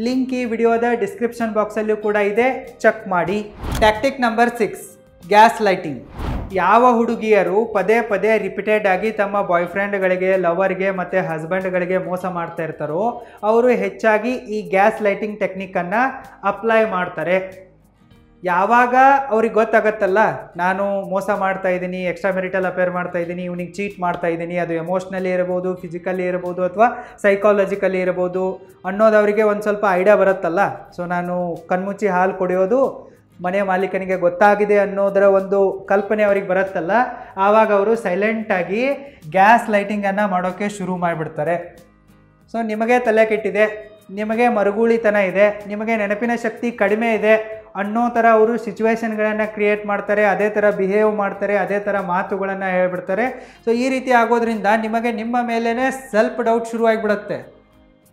ಲಿಂಕ್ ಈ ವಿಡಿಯೋದ ಡಿಸ್ಕ್ರಿಪ್ಷನ್ ಬಾಕ್ಸಲ್ಲೂ ಕೂಡ ಇದೆ, ಚೆಕ್ ಮಾಡಿ. Tactic number 6, gaslighting. ಯಾವ ಹುಡುಗಿಯರು ಪದೇ ಪದೇ ರಿಪೀಟೆಡ್ ಆಗಿ ತಮ್ಮ ಬಾಯ್ ಫ್ರೆಂಡ್ಗಳಿಗೆ, ಲವರ್ಗೆ ಮತ್ತು ಹಸ್ಬೆಂಡ್ಗಳಿಗೆ ಮೋಸ ಮಾಡ್ತಾ ಇರ್ತಾರೋ ಅವರು ಹೆಚ್ಚಾಗಿ ಈ ಗ್ಯಾಸ್ ಲೈಟಿಂಗ್ ಟೆಕ್ನಿಕನ್ನು ಅಪ್ಲೈ ಮಾಡ್ತಾರೆ. ಯಾವಾಗ ಅವ್ರಿಗೆ ಗೊತ್ತಾಗತ್ತಲ್ಲ ನಾನು ಮೋಸ ಮಾಡ್ತಾ ಇದ್ದೀನಿ, ಎಕ್ಸ್ಟ್ರಾ ಮೆರಿಟಲ್ ಅಫೇರ್ ಮಾಡ್ತಾ ಇದ್ದೀನಿ, ಇವನಿಗೆ ಚೀಟ್ ಮಾಡ್ತಾ ಇದ್ದೀನಿ, ಅದು ಎಮೋಷ್ನಲಿ ಇರ್ಬೋದು, ಫಿಸಿಕಲಿ ಇರ್ಬೋದು, ಅಥವಾ ಸೈಕಾಲಜಿಕಲಿ ಇರ್ಬೋದು ಅನ್ನೋದು ಅವರಿಗೆ ಒಂದು ಸ್ವಲ್ಪ ಐಡಿಯಾ ಬರುತ್ತಲ್ಲ. ಸೊ ನಾನು ಕಣ್ಮುಚ್ಚಿ ಹಾಲು ಕುಡಿಯೋದು ಮನೆ ಮಾಲೀಕನಿಗೆ ಗೊತ್ತಾಗಿದೆ ಅನ್ನೋದರ ಒಂದು ಕಲ್ಪನೆ ಅವ್ರಿಗೆ ಬರುತ್ತಲ್ಲ, ಆವಾಗ ಅವರು ಸೈಲೆಂಟಾಗಿ ಗ್ಯಾಸ್ ಲೈಟಿಂಗನ್ನು ಮಾಡೋಕ್ಕೆ ಶುರು ಮಾಡಿಬಿಡ್ತಾರೆ. ಸೊ ನಿಮಗೆ ತಲೆ ಕೆಟ್ಟಿದೆ, ನಿಮಗೆ ಮರುಗೂಳಿತನ ಇದೆ, ನಿಮಗೆ ನೆನಪಿನ ಶಕ್ತಿ ಕಡಿಮೆ ಇದೆ, ಅನ್ನೋ ಥರ ಅವರು ಸಿಚುವೇಶನ್ಗಳನ್ನು ಕ್ರಿಯೇಟ್ ಮಾಡ್ತಾರೆ, ಅದೇ ಥರ ಬಿಹೇವ್ ಮಾಡ್ತಾರೆ, ಅದೇ ಥರ ಮಾತುಗಳನ್ನು ಹೇಳ್ಬಿಡ್ತಾರೆ. ಸೊ ಈ ರೀತಿ ಆಗೋದ್ರಿಂದ ನಿಮಗೆ ನಿಮ್ಮ ಮೇಲೇ ಸೆಲ್ಫ್ ಡೌಟ್ ಶುರುವಾಗಿಬಿಡುತ್ತೆ.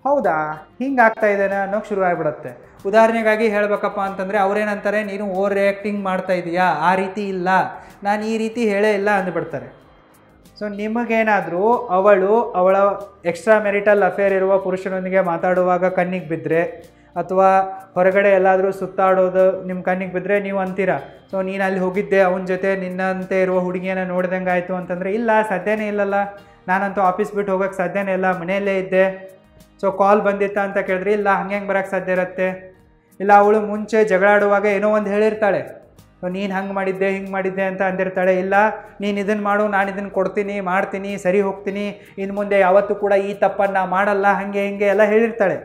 ಹೌದಾ, ಹಿಂಗೆ ಆಗ್ತಾ ಇದ್ದೇನೆ ಅನ್ನೋಕ್ಕೆ ಶುರುವಾಗಿಬಿಡುತ್ತೆ. ಉದಾಹರಣೆಗಾಗಿ ಹೇಳಬೇಕಪ್ಪ ಅಂತಂದರೆ ಅವರೇನಂತಾರೆ, ನೀನು ಓವರ್ ರಿಯಾಕ್ಟಿಂಗ್ ಮಾಡ್ತಾ ಇದೀಯಾ, ಆ ರೀತಿ ಇಲ್ಲ, ನಾನು ಈ ರೀತಿ ಹೇಳೇ ಇಲ್ಲ ಅಂದುಬಿಡ್ತಾರೆ. ಸೊ ನಿಮಗೇನಾದರೂ ಅವಳ ಎಕ್ಸ್ಟ್ರಾ ಮೆರಿಟಲ್ ಅಫೇರ್ ಇರುವ ಪುರುಷನೊಂದಿಗೆ ಮಾತಾಡುವಾಗ ಕಣ್ಣಿಗೆ ಬಿದ್ದರೆ, ಅಥವಾ ಹೊರಗಡೆ ಎಲ್ಲಾದರೂ ಸುತ್ತಾಡೋದು ನಿಮ್ಮ ಕಣ್ಣಿಗೆ ಬಿದ್ದರೆ ನೀವು ಅಂತೀರಾ, ಸೊ ನೀನು ಅಲ್ಲಿ ಹೋಗಿದ್ದೆ ಅವನ ಜೊತೆ ನಿನ್ನಂತೆ ಇರುವ ಹುಡುಗಿಯನ್ನು ನೋಡ್ದಂಗೆ ಆಯಿತು ಅಂತಂದರೆ, ಇಲ್ಲ ಸಾಧ್ಯನೇ ಇಲ್ಲಲ್ಲ, ನಾನಂತೂ ಆಫೀಸ್ ಬಿಟ್ಟು ಹೋಗೋಕ್ಕೆ ಸಾಧ್ಯನೇ ಇಲ್ಲ, ಮನೆಯಲ್ಲೇ ಇದ್ದೆ. ಸೊ ಕಾಲ್ ಬಂದಿತ್ತಾ ಅಂತ ಕೇಳಿದ್ರೆ, ಇಲ್ಲ ಹಂಗೆ ಬರೋಕ್ಕೆ ಸಾಧ್ಯ ಇರುತ್ತೆ. ಇಲ್ಲ ಅವಳು ಮುಂಚೆ ಜಗಳಾಡುವಾಗ ಏನೋ ಒಂದು ಹೇಳಿರ್ತಾಳೆ, ಸೊ ನೀನು ಹಂಗೆ ಮಾಡಿದ್ದೆ ಹಿಂಗೆ ಮಾಡಿದ್ದೆ ಅಂತ ಅಂದಿರ್ತಾಳೆ. ಇಲ್ಲ ನೀನು ಇದನ್ನು ಮಾಡು, ನಾನು ಇದನ್ನು ಕೊಡ್ತೀನಿ, ಮಾಡ್ತೀನಿ, ಸರಿ ಹೋಗ್ತೀನಿ, ಇನ್ನು ಮುಂದೆ ಯಾವತ್ತೂ ಕೂಡ ಈ ತಪ್ಪನ್ನು ಮಾಡಲ್ಲ, ಹಾಗೆ ಹಿಂಗೆ ಎಲ್ಲ ಹೇಳಿರ್ತಾಳೆ.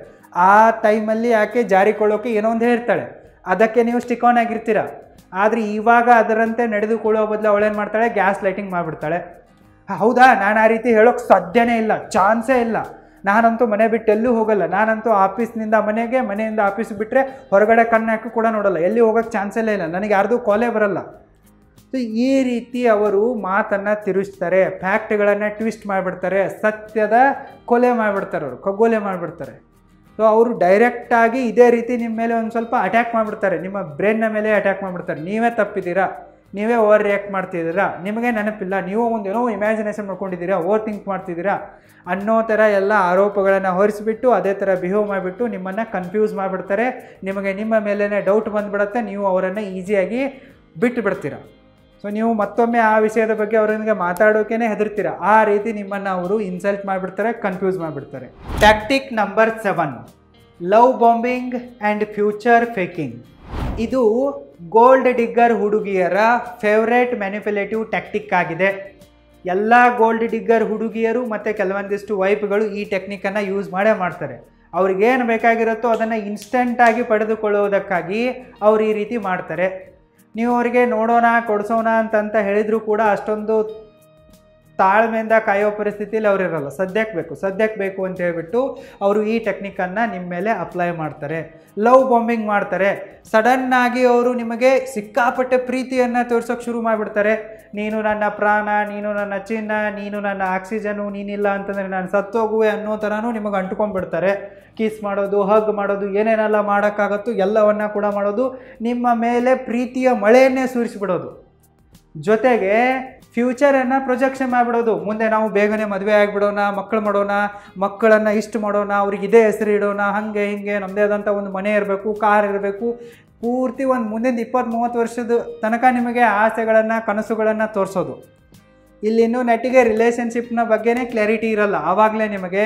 ಆ ಟೈಮಲ್ಲಿ ಆಕೆ ಜಾರಿಕೊಳ್ಳೋಕೆ ಏನೋ ಒಂದು ಹೇಳ್ತಾಳೆ, ಅದಕ್ಕೆ ನೀವು ಸ್ಟಿಕ್ ಆನ್ ಆಗಿರ್ತೀರ. ಆದರೆ ಇವಾಗ ಅದರಂತೆ ನಡೆದುಕೊಳ್ಳೋ ಬದಲು ಅವಳೇನು ಮಾಡ್ತಾಳೆ, ಗ್ಯಾಸ್ ಲೈಟಿಂಗ್ ಮಾಡಿಬಿಡ್ತಾಳೆ. ಹೌದಾ, ನಾನು ಆ ರೀತಿ ಹೇಳೋಕ್ಕೆ ಸಾಧ್ಯನೇ ಇಲ್ಲ, ಚಾನ್ಸೇ ಇಲ್ಲ, ನಾನಂತೂ ಮನೆ ಬಿಟ್ಟು ಎಲ್ಲೂ ಹೋಗಲ್ಲ, ನಾನಂತೂ ಆಫೀಸ್ನಿಂದ ಮನೆಗೆ, ಮನೆಯಿಂದ ಆಫೀಸ್ ಬಿಟ್ಟರೆ ಹೊರಗಡೆ ಕಣ್ಣು ಹಾಕಿ ಕೂಡ ನೋಡಲ್ಲ, ಎಲ್ಲಿ ಹೋಗೋಕ್ಕೆ ಚಾನ್ಸಲ್ಲೇ ಇಲ್ಲ, ನನಗೆ ಯಾರ್ದು ಕಾಲೇ ಬರಲ್ಲ. ಸೊ ಈ ರೀತಿ ಅವರು ಮಾತನ್ನು ತಿರುಗಿಸ್ತಾರೆ, ಫ್ಯಾಕ್ಟ್ಗಳನ್ನು ಟ್ವಿಸ್ಟ್ ಮಾಡಿಬಿಡ್ತಾರೆ, ಸತ್ಯದ ಕೊಲೆ ಮಾಡಿಬಿಡ್ತಾರೆ, ಅವರು ಖಗೋಲೆ ಮಾಡಿಬಿಡ್ತಾರೆ. ಸೊ ಅವರು ಡೈರೆಕ್ಟಾಗಿ ಇದೇ ರೀತಿ ನಿಮ್ಮ ಮೇಲೆ ಒಂದು ಸ್ವಲ್ಪ ಅಟ್ಯಾಕ್ ಮಾಡಿಬಿಡ್ತಾರೆ, ನಿಮ್ಮ ಬ್ರೈನ್ನ ಮೇಲೆ ಅಟ್ಯಾಕ್ ಮಾಡಿಬಿಡ್ತಾರೆ. ನೀವೇ ತಪ್ಪಿದ್ದೀರಾ, ನೀವೇ ಓವರ್ ರಿಯಾಕ್ಟ್ ಮಾಡ್ತಿದ್ದೀರಾ, ನಿಮಗೆ ನೆನಪಿಲ್ಲ, ನೀವು ಒಂದೇನೋ ಇಮ್ಯಾಜಿನೇಷನ್ ಮಾಡ್ಕೊಂಡಿದ್ದೀರಾ, ಓವರ್ ಥಿಂಕ್ ಮಾಡ್ತಿದ್ದೀರಾ ಅನ್ನೋ ಥರ ಎಲ್ಲ ಆರೋಪಗಳನ್ನು ಹೊರಿಸಿಬಿಟ್ಟು ಅದೇ ಥರ ಬಿಹೇವ್ ಮಾಡಿಬಿಟ್ಟು ನಿಮ್ಮನ್ನು ಕನ್ಫ್ಯೂಸ್ ಮಾಡಿಬಿಡ್ತಾರೆ. ನಿಮಗೆ ನಿಮ್ಮ ಮೇಲೇ ಡೌಟ್ ಬಂದುಬಿಡುತ್ತೆ, ನೀವು ಅವರನ್ನು ಈಸಿಯಾಗಿ ಬಿಟ್ಟು ಬಿಡ್ತೀರ. ಸೊ ನೀವು ಮತ್ತೊಮ್ಮೆ ಆ ವಿಷಯದ ಬಗ್ಗೆ ಅವರೊಂದಿಗೆ ಮಾತಾಡೋಕೆ ಹೆದರ್ತೀರ. ಆ ರೀತಿ ನಿಮ್ಮನ್ನು ಅವರು ಇನ್ಸಲ್ಟ್ ಮಾಡಿಬಿಡ್ತಾರೆ, ಕನ್ಫ್ಯೂಸ್ ಮಾಡಿಬಿಡ್ತಾರೆ. Tactic number 7, love bombing and future faking. ಇದು ಗೋಲ್ಡ್ ಡಿಗ್ಗರ್ ಹುಡುಗಿಯರ ಫೇವ್ರೇಟ್ ಮ್ಯಾನಿಪ್ಯುಲೇಟಿವ್ ಟ್ಯಾಕ್ಟಿಕ್ ಆಗಿದೆ. ಎಲ್ಲ ಗೋಲ್ಡ್ ಡಿಗ್ಗರ್ ಹುಡುಗಿಯರು ಮತ್ತು ಕೆಲವೊಂದಿಷ್ಟು ವೈಫ್ಗಳು ಈ ಟೆಕ್ನಿಕನ್ನು ಯೂಸ್ ಮಾಡ್ತಾರೆ. ಅವ್ರಿಗೇನು ಬೇಕಾಗಿರುತ್ತೋ ಅದನ್ನು ಇನ್ಸ್ಟೆಂಟಾಗಿ ಪಡೆದುಕೊಳ್ಳುವುದಕ್ಕಾಗಿ ಅವ್ರು ಈ ರೀತಿ ಮಾಡ್ತಾರೆ. ನೀವು ಅವರಿಗೆ ನೋಡೋಣ ಕೊಡಿಸೋಣ ಅಂತಂತ ಹೇಳಿದರೂ ಕೂಡ ಅಷ್ಟೊಂದು ತಾಳ್ಮೆಯಿಂದ ಕಾಯೋ ಪರಿಸ್ಥಿತಿಯಲ್ಲಿ ಅವರಿರಲ್ಲ. ಸದ್ಯಕ್ಕೆ ಬೇಕು ಅಂತ ಹೇಳ್ಬಿಟ್ಟು ಅವರು ಈ ಟೆಕ್ನಿಕನ್ನು ನಿಮ್ಮ ಮೇಲೆ ಅಪ್ಲೈ ಮಾಡ್ತಾರೆ. ಲವ್ ಬಾಂಬಿಂಗ್ ಮಾಡ್ತಾರೆ. ಸಡನ್ನಾಗಿ ಅವರು ನಿಮಗೆ ಸಿಕ್ಕಾಪಟ್ಟೆ ಪ್ರೀತಿಯನ್ನು ತೋರ್ಸೋಕ್ಕೆ ಶುರು ಮಾಡಿಬಿಡ್ತಾರೆ. ನೀನು ನನ್ನ ಪ್ರಾಣ, ನೀನು ನನ್ನ ಚಿನ್ನ, ನೀನು ನನ್ನ ಆಕ್ಸಿಜನು, ನೀನಿಲ್ಲ ಅಂತಂದರೆ ನಾನು ಸತ್ತೋಗುವೆ ಅನ್ನೋ ಥರನೂ ನಿಮಗೆ ಅಂಟ್ಕೊಂಡ್ಬಿಡ್ತಾರೆ. ಕಿಸ್ ಮಾಡೋದು, ಹಗ್ ಮಾಡೋದು, ಏನೇನೆಲ್ಲ ಮಾಡೋಕ್ಕಾಗತ್ತೋ ಎಲ್ಲವನ್ನ ಕೂಡ ಮಾಡೋದು, ನಿಮ್ಮ ಮೇಲೆ ಪ್ರೀತಿಯ ಮಳೆಯನ್ನೇ ಸುರಿಸಿಬಿಡೋದು. ಜೊತೆಗೆ ಫ್ಯೂಚರನ್ನು ಪ್ರೊಜೆಕ್ಷನ್ ಮಾಡಿಬಿಡೋದು. ಮುಂದೆ ನಾವು ಬೇಗನೆ ಮದುವೆ ಆಗಿಬಿಡೋಣ, ಮಕ್ಕಳು ಮಾಡೋಣ, ಮಕ್ಕಳನ್ನು ಇಷ್ಟು ಮಾಡೋಣ, ಅವ್ರಿಗೆ ಇದೇ ಹೆಸರು ಇಡೋಣ, ಹಾಗೆ ಹಿಂಗೆ ನಮ್ಮದೇ ಆದಂಥ ಒಂದು ಮನೆ ಇರಬೇಕು, ಕಾರ್ ಇರಬೇಕು, ಪೂರ್ತಿ ಒಂದು ಮುಂದಿನ 20-30 ವರ್ಷದ ತನಕ ನಿಮಗೆ ಆಸೆಗಳನ್ನು, ಕನಸುಗಳನ್ನು ತೋರಿಸೋದು. ಇಲ್ಲಿನ್ನೂ ನೆಟ್ಟಿಗೆ ರಿಲೇಷನ್ಶಿಪ್ನ ಬಗ್ಗೆನೇ ಕ್ಲಾರಿಟಿ ಇರಲ್ಲ. ಆವಾಗಲೇ ನಿಮಗೆ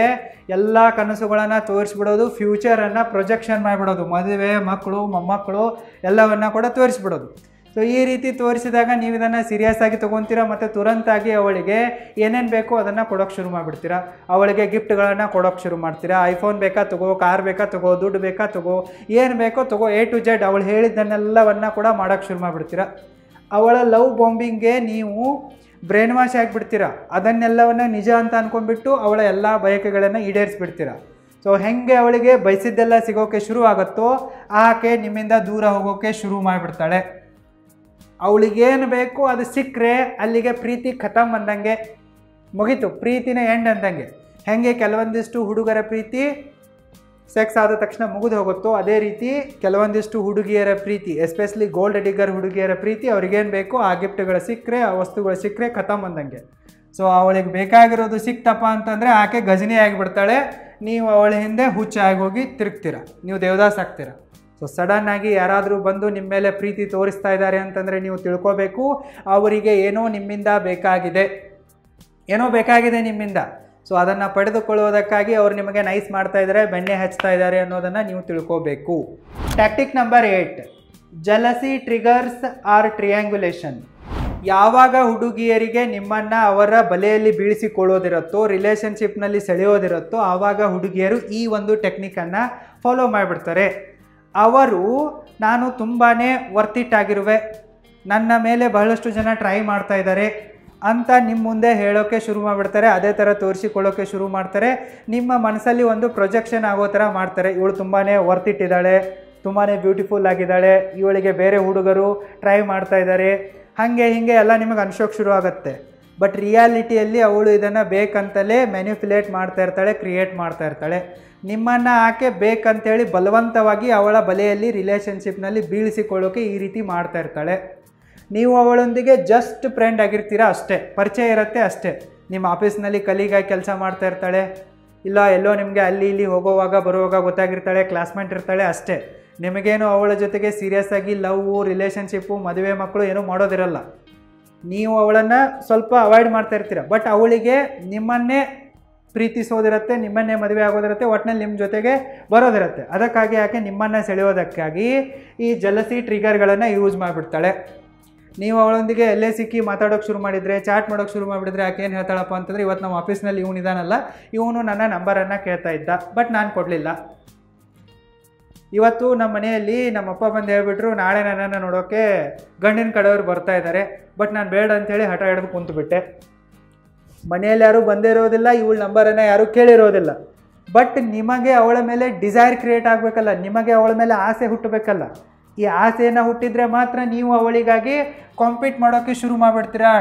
ಎಲ್ಲ ಕನಸುಗಳನ್ನು ತೋರಿಸ್ಬಿಡೋದು, ಫ್ಯೂಚರನ್ನು ಪ್ರೊಜೆಕ್ಷನ್ ಮಾಡಿಬಿಡೋದು, ಮದುವೆ, ಮಕ್ಕಳು, ಮೊಮ್ಮಕ್ಕಳು ಎಲ್ಲವನ್ನು ಕೂಡ ತೋರಿಸ್ಬಿಡೋದು. ಸೊ ಈ ರೀತಿ ತೋರಿಸಿದಾಗ ನೀವು ಇದನ್ನು ಸೀರಿಯಸ್ ಆಗಿ ತೊಗೊತೀರಾ ಮತ್ತು ತುರಂತಾಗಿ ಅವಳಿಗೆ ಏನೇನು ಬೇಕೋ ಅದನ್ನು ಕೊಡೋಕ್ಕೆ ಶುರು ಮಾಡಿಬಿಡ್ತೀರಾ. ಅವಳಿಗೆ ಗಿಫ್ಟ್ಗಳನ್ನು ಕೊಡೋಕ್ಕೆ ಶುರು ಮಾಡ್ತೀರಾ. ಐಫೋನ್ ಬೇಕಾ ತಗೋ, ಕಾರ್ ಬೇಕಾ ತಗೋ, ದುಡ್ಡು ಬೇಕಾ ತಗೋ, ಏನು ಬೇಕೋ ತಗೋ, A to Z ಅವಳು ಹೇಳಿದ್ದನ್ನೆಲ್ಲವನ್ನು ಕೂಡ ಮಾಡೋಕ್ಕೆ ಶುರು ಮಾಡಿಬಿಡ್ತೀರಾ. ಅವಳ ಲವ್ ಬಾಂಬಿಂಗ್ಗೆ ನೀವು ಬ್ರೈನ್ ವಾಶ್ ಆಗಿಬಿಡ್ತೀರಾ. ಅದನ್ನೆಲ್ಲವನ್ನು ನಿಜ ಅಂತ ಅಂದ್ಕೊಂಡ್ಬಿಟ್ಟು ಅವಳ ಎಲ್ಲ ಬಯಕೆಗಳನ್ನು ಈಡೇರಿಸ್ಬಿಡ್ತೀರಾ. ಸೊ ಹೆಂಗೆ ಅವಳಿಗೆ ಬಯಸಿದ್ದೆಲ್ಲ ಸಿಗೋಕ್ಕೆ ಶುರು ಆಗುತ್ತೋ ಆಕೆ ನಿಮ್ಮಿಂದ ದೂರ ಹೋಗೋಕ್ಕೆ ಶುರು ಮಾಡಿಬಿಡ್ತಾಳೆ. ಅವಳಿಗೇನು ಬೇಕು ಅದು ಸಿಕ್ಕರೆ ಅಲ್ಲಿಗೆ ಪ್ರೀತಿ ಖತಮ್ ಅಂದಂಗೆ, ಮುಗೀತು, ಪ್ರೀತಿನೇ ಎಂಡ್ ಅಂದಂಗೆ. ಹೆಂಗೆ ಕೆಲವೊಂದಿಷ್ಟು ಹುಡುಗರ ಪ್ರೀತಿ ಸೆಕ್ಸ್ ಆದ ತಕ್ಷಣ ಮುಗಿದು ಹೋಗುತ್ತೋ ಅದೇ ರೀತಿ ಕೆಲವೊಂದಿಷ್ಟು ಹುಡುಗಿಯರ ಪ್ರೀತಿ, ಎಸ್ಪೆಷಲಿ ಗೋಲ್ಡ್ ಡಿಗ್ಗರ್ ಹುಡುಗಿಯರ ಪ್ರೀತಿ, ಅವ್ರಿಗೇನು ಬೇಕೋ ಆ ಗಿಫ್ಟ್ಗಳು ಸಿಕ್ಕರೆ, ಆ ವಸ್ತುಗಳು ಸಿಕ್ಕರೆ ಖತಮ್ ಅಂದಂಗೆ. ಸೊ ಅವಳಿಗೆ ಬೇಕಾಗಿರೋದು ಸಿಕ್ತಪ್ಪ ಅಂತಂದರೆ ಆಕೆ ಗಜನಿ ಆಗಿಬಿಡ್ತಾಳೆ. ನೀವು ಅವಳ ಹಿಂದೆ ಹುಚ್ಚಾಗಿ ಹೋಗಿ ತಿರುಗ್ತೀರ, ನೀವು ದೇವದಾಸ್ ಆಗ್ತೀರ. ಸೊ ಸಡನ್ನಾಗಿ ಯಾರಾದರೂ ಬಂದು ನಿಮ್ಮ ಮೇಲೆ ಪ್ರೀತಿ ತೋರಿಸ್ತಾ ಇದ್ದಾರೆ ಅಂತಂದರೆ ನೀವು ತಿಳ್ಕೋಬೇಕು ಅವರಿಗೆ ಏನೋ ನಿಮ್ಮಿಂದ ಬೇಕಾಗಿದೆ, ಏನೋ ಬೇಕಾಗಿದೆ ನಿಮ್ಮಿಂದ. ಸೊ ಅದನ್ನು ಪಡೆದುಕೊಳ್ಳುವುದಕ್ಕಾಗಿ ಅವರು ನಿಮಗೆ ನೈಸ್ ಮಾಡ್ತಾ ಇದ್ದಾರೆ, ಬೆಣ್ಣೆ ಹಚ್ತಾ ಇದ್ದಾರೆ ಅನ್ನೋದನ್ನು ನೀವು ತಿಳ್ಕೋಬೇಕು. Tactic number 8, jealousy triggers or triangulation. ಯಾವಾಗ ಹುಡುಗಿಯರಿಗೆ ನಿಮ್ಮನ್ನು ಅವರ ಬಲೆಯಲ್ಲಿ ಬೀಳಿಸಿಕೊಳ್ಳೋದಿರುತ್ತೋ, ರಿಲೇಷನ್ಶಿಪ್ನಲ್ಲಿ ಸೆಳೆಯೋದಿರುತ್ತೋ, ಆವಾಗ ಹುಡುಗಿಯರು ಈ ಒಂದು ಟೆಕ್ನಿಕನ್ನು ಫಾಲೋ ಮಾಡಿಬಿಡ್ತಾರೆ. ಅವರು ನಾನು ತುಂಬಾ ವರ್ತ್ ಆಗಿರುವೆ, ನನ್ನ ಮೇಲೆ ಬಹಳಷ್ಟು ಜನ ಟ್ರೈ ಮಾಡ್ತಾ ಇದ್ದಾರೆ ಅಂತ ನಿಮ್ಮ ಮುಂದೆ ಹೇಳೋಕ್ಕೆ ಶುರು ಮಾಡಿಬಿಡ್ತಾರೆ. ಅದೇ ಥರ ತೋರಿಸಿಕೊಳ್ಳೋಕ್ಕೆ ಶುರು ಮಾಡ್ತಾರೆ. ನಿಮ್ಮ ಮನಸ್ಸಲ್ಲಿ ಒಂದು ಪ್ರೊಜೆಕ್ಷನ್ ಆಗೋ ಥರ ಮಾಡ್ತಾರೆ. ಇವಳು ತುಂಬಾ ವರ್ತ್ ಇದ್ದಾಳೆ, ತುಂಬಾ ಬ್ಯೂಟಿಫುಲ್ ಆಗಿದ್ದಾಳೆ, ಇವಳಿಗೆ ಬೇರೆ ಹುಡುಗರು ಟ್ರೈ ಮಾಡ್ತಾ ಇದ್ದಾರೆ, ಹಾಗೆ ಹೀಗೆ ಎಲ್ಲ ನಿಮಗೆ ಅನ್ಸೋಕ್ಕೆ ಶುರು ಆಗುತ್ತೆ. ಬಟ್ ರಿಯಾಲಿಟಿಯಲ್ಲಿ ಅವಳು ಇದನ್ನು ಬೇಕಂತಲೇ ಮ್ಯಾನ್ಯುಪ್ಯುಲೇಟ್ ಮಾಡ್ತಾ ಇರ್ತಾಳೆ, ಕ್ರಿಯೇಟ್ ಮಾಡ್ತಾ ಇರ್ತಾಳೆ. ನಿಮ್ಮನ್ನು ಆಕೆ ಬೇಕಂತೇಳಿ ಬಲವಂತವಾಗಿ ಅವಳ ಬಲೆಯಲ್ಲಿ ರಿಲೇಷನ್ಶಿಪ್ನಲ್ಲಿ ಬೀಳಿಸಿಕೊಳ್ಳೋಕೆ ಈ ರೀತಿ ಮಾಡ್ತಾ ಇರ್ತಾಳೆ. ನೀವು ಅವಳೊಂದಿಗೆ ಜಸ್ಟ್ ಫ್ರೆಂಡ್ ಆಗಿರ್ತೀರಾ ಅಷ್ಟೇ, ಪರಿಚಯ ಇರುತ್ತೆ ಅಷ್ಟೇ. ನಿಮ್ಮ ಆಫೀಸ್ನಲ್ಲಿ ಕಲೀಗಾಗಿ ಕೆಲಸ ಮಾಡ್ತಾ ಇರ್ತಾಳೆ, ಇಲ್ಲ ಎಲ್ಲೋ ನಿಮಗೆ ಅಲ್ಲಿ ಇಲ್ಲಿ ಹೋಗೋವಾಗ ಬರುವಾಗ ಗೊತ್ತಾಗಿರ್ತಾಳೆ, ಕ್ಲಾಸ್ಮೇಟ್ ಇರ್ತಾಳೆ ಅಷ್ಟೇ. ನಿಮಗೇನು ಅವಳ ಜೊತೆಗೆ ಸೀರಿಯಸ್ ಆಗಿ ಲವ್, ರಿಲೇಷನ್ಶಿಪ್ಪು, ಮದುವೆ, ಮಕ್ಕಳು ಏನೂ ಮಾಡೋದಿರಲ್ಲ. ನೀವು ಅವಳನ್ನು ಸ್ವಲ್ಪ ಅವಾಯ್ಡ್ ಮಾಡ್ತಾ ಇರ್ತೀರ. ಬಟ್ ಅವಳಿಗೆ ನಿಮ್ಮನ್ನೇ ಪ್ರೀತಿಸೋದಿರುತ್ತೆ, ನಿಮ್ಮನ್ನೇ ಮದುವೆ ಆಗೋದಿರುತ್ತೆ, ಒಟ್ಟಿನಲ್ಲಿ ನಿಮ್ಮ ಜೊತೆಗೆ ಬರೋದಿರುತ್ತೆ. ಅದಕ್ಕಾಗಿ ಆಕೆ ನಿಮ್ಮನ್ನು ಸೆಳೆಯೋದಕ್ಕಾಗಿ ಈ ಜಲಸಿ ಟ್ರಿಗರ್ಗಳನ್ನು ಯೂಸ್ ಮಾಡಿಬಿಡ್ತಾಳೆ. ನೀವು ಅವಳೊಂದಿಗೆ ಎಲ್ಲೇ ಸಿಕ್ಕಿ ಮಾತಾಡೋಕ್ಕೆ ಶುರು ಮಾಡಿದರೆ, ಚಾಟ್ ಮಾಡೋಕ್ಕೆ ಶುರು ಮಾಡಿಬಿಟ್ರೆ ಆಕೆ ಏನು ಹೇಳ್ತಾಳಪ್ಪ ಅಂತಂದರೆ, ಇವತ್ತು ನಮ್ಮ ಆಫೀಸ್ನಲ್ಲಿ ಇವನಿದಾನಲ್ಲ, ಇವನು ನನ್ನ ನಂಬರನ್ನು ಕೇಳ್ತಾ ಇದ್ದ, ಬಟ್ ನಾನು ಕೊಡಲಿಲ್ಲ. ಇವತ್ತು ನಮ್ಮ ಮನೆಯಲ್ಲಿ ನಮ್ಮಪ್ಪ ಬಂದು ಹೇಳ್ಬಿಟ್ರು, ನಾಳೆ ನನ್ನನ್ನು ನೋಡೋಕ್ಕೆ ಗಂಡಿನ ಕಡೆಯವರು ಬರ್ತಾ ಇದ್ದಾರೆ, ಬಟ್ ನಾನು ಬೇಡ ಅಂಥೇಳಿ ಹಠ ಹಿಡಿದು ಕುಂತುಬಿಟ್ಟೆ. ಮನೆಯಲ್ಲಿ ಯಾರೂ ಬಂದೇ ಇರೋದಿಲ್ಲ, ಇವಳ ನಂಬರನ್ನು ಯಾರೂ ಕೇಳಿರೋದಿಲ್ಲ. ಬಟ್ ನಿಮಗೆ ಅವಳ ಮೇಲೆ ಡಿಸೈರ್ ಕ್ರಿಯೇಟ್ ಆಗಬೇಕಲ್ಲ, ನಿಮಗೆ ಅವಳ ಮೇಲೆ ಆಸೆ ಹುಟ್ಟಬೇಕಲ್ಲ. ಈ ಆಸೆಯನ್ನು ಹುಟ್ಟಿದರೆ ಮಾತ್ರ ನೀವು ಅವಳಿಗಾಗಿ ಕಾಂಪೀಟ್ ಮಾಡೋಕ್ಕೆ ಶುರು ಮಾಡಿಬಿಡ್ತೀರಾ.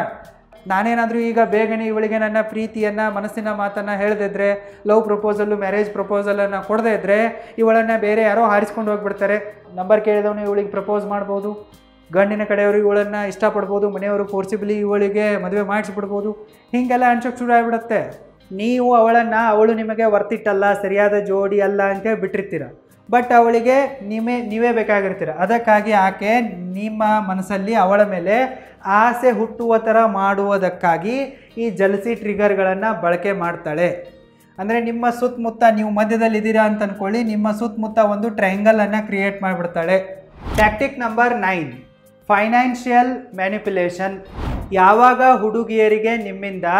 ನಾನೇನಾದರೂ ಈಗ ಬೇಗನೆ ಇವಳಿಗೆ ನನ್ನ ಪ್ರೀತಿಯನ್ನು, ಮನಸ್ಸಿನ ಮಾತನ್ನು ಹೇಳದಿದ್ದರೆ, ಲವ್ ಪ್ರಪೋಸಲ್ಲು, ಮ್ಯಾರೇಜ್ ಪ್ರಪೋಸಲನ್ನು ಕೊಡದೇ ಇದ್ದರೆ, ಇವಳನ್ನು ಬೇರೆ ಯಾರೋ ಹಾರಿಸ್ಕೊಂಡು ಹೋಗಿಬಿಡ್ತಾರೆ. ನಂಬರ್ ಕೇಳಿದವನು ಇವಳಿಗೆ ಪ್ರಪೋಸ್ ಮಾಡ್ಬೋದು, ಗಂಡಿನ ಕಡೆಯವರು ಇವಳನ್ನು ಇಷ್ಟಪಡ್ಬೋದು, ಮನೆಯವರು ಫೋರ್ಸಿಬಲಿ ಇವಳಿಗೆ ಮದುವೆ ಮಾಡಿಸಿಬಿಡ್ಬೋದು. ಹೀಗೆಲ್ಲ ಅನ್ಸೋಕ್ಕೆ ಶುರು ಆಗಿಬಿಡುತ್ತೆ. ನೀವು ಅವಳನ್ನು, ಅವಳು ನಿಮಗೆ ವರ್ತಿಟ್ಟಲ್ಲ, ಸರಿಯಾದ ಜೋಡಿ ಅಲ್ಲ ಅಂತೇಳಿ ಬಿಟ್ಟಿರ್ತೀರ. ಬಟ್ ಅವಳಿಗೆ ನೀವೇ ಬೇಕಾಗಿರ್ತೀರ. ಅದಕ್ಕಾಗಿ ಆಕೆ ನಿಮ್ಮ ಮನಸ್ಸಲ್ಲಿ ಅವಳ ಮೇಲೆ ಆಸೆ ಹುಟ್ಟುವ ಥರ ಮಾಡುವುದಕ್ಕಾಗಿ ಈ ಜಲಸಿ ಟ್ರಿಗರ್ಗಳನ್ನು ಬಳಕೆ ಮಾಡ್ತಾಳೆ. ಅಂದರೆ ನಿಮ್ಮ ಸುತ್ತಮುತ್ತ, ನೀವು ಮಧ್ಯದಲ್ಲಿದ್ದೀರಾ ಅಂತ ಅಂದ್ಕೊಳ್ಳಿ, ನಿಮ್ಮ ಸುತ್ತಮುತ್ತ ಒಂದು ಟ್ರಯಾಂಗಲನ್ನು ಕ್ರಿಯೇಟ್ ಮಾಡಿಬಿಡ್ತಾಳೆ. Tactic number 9, financial manipulation. ಯಾವಾಗ ಹುಡುಗಿಯರಿಗೆ ನಿಮ್ಮಿಂದ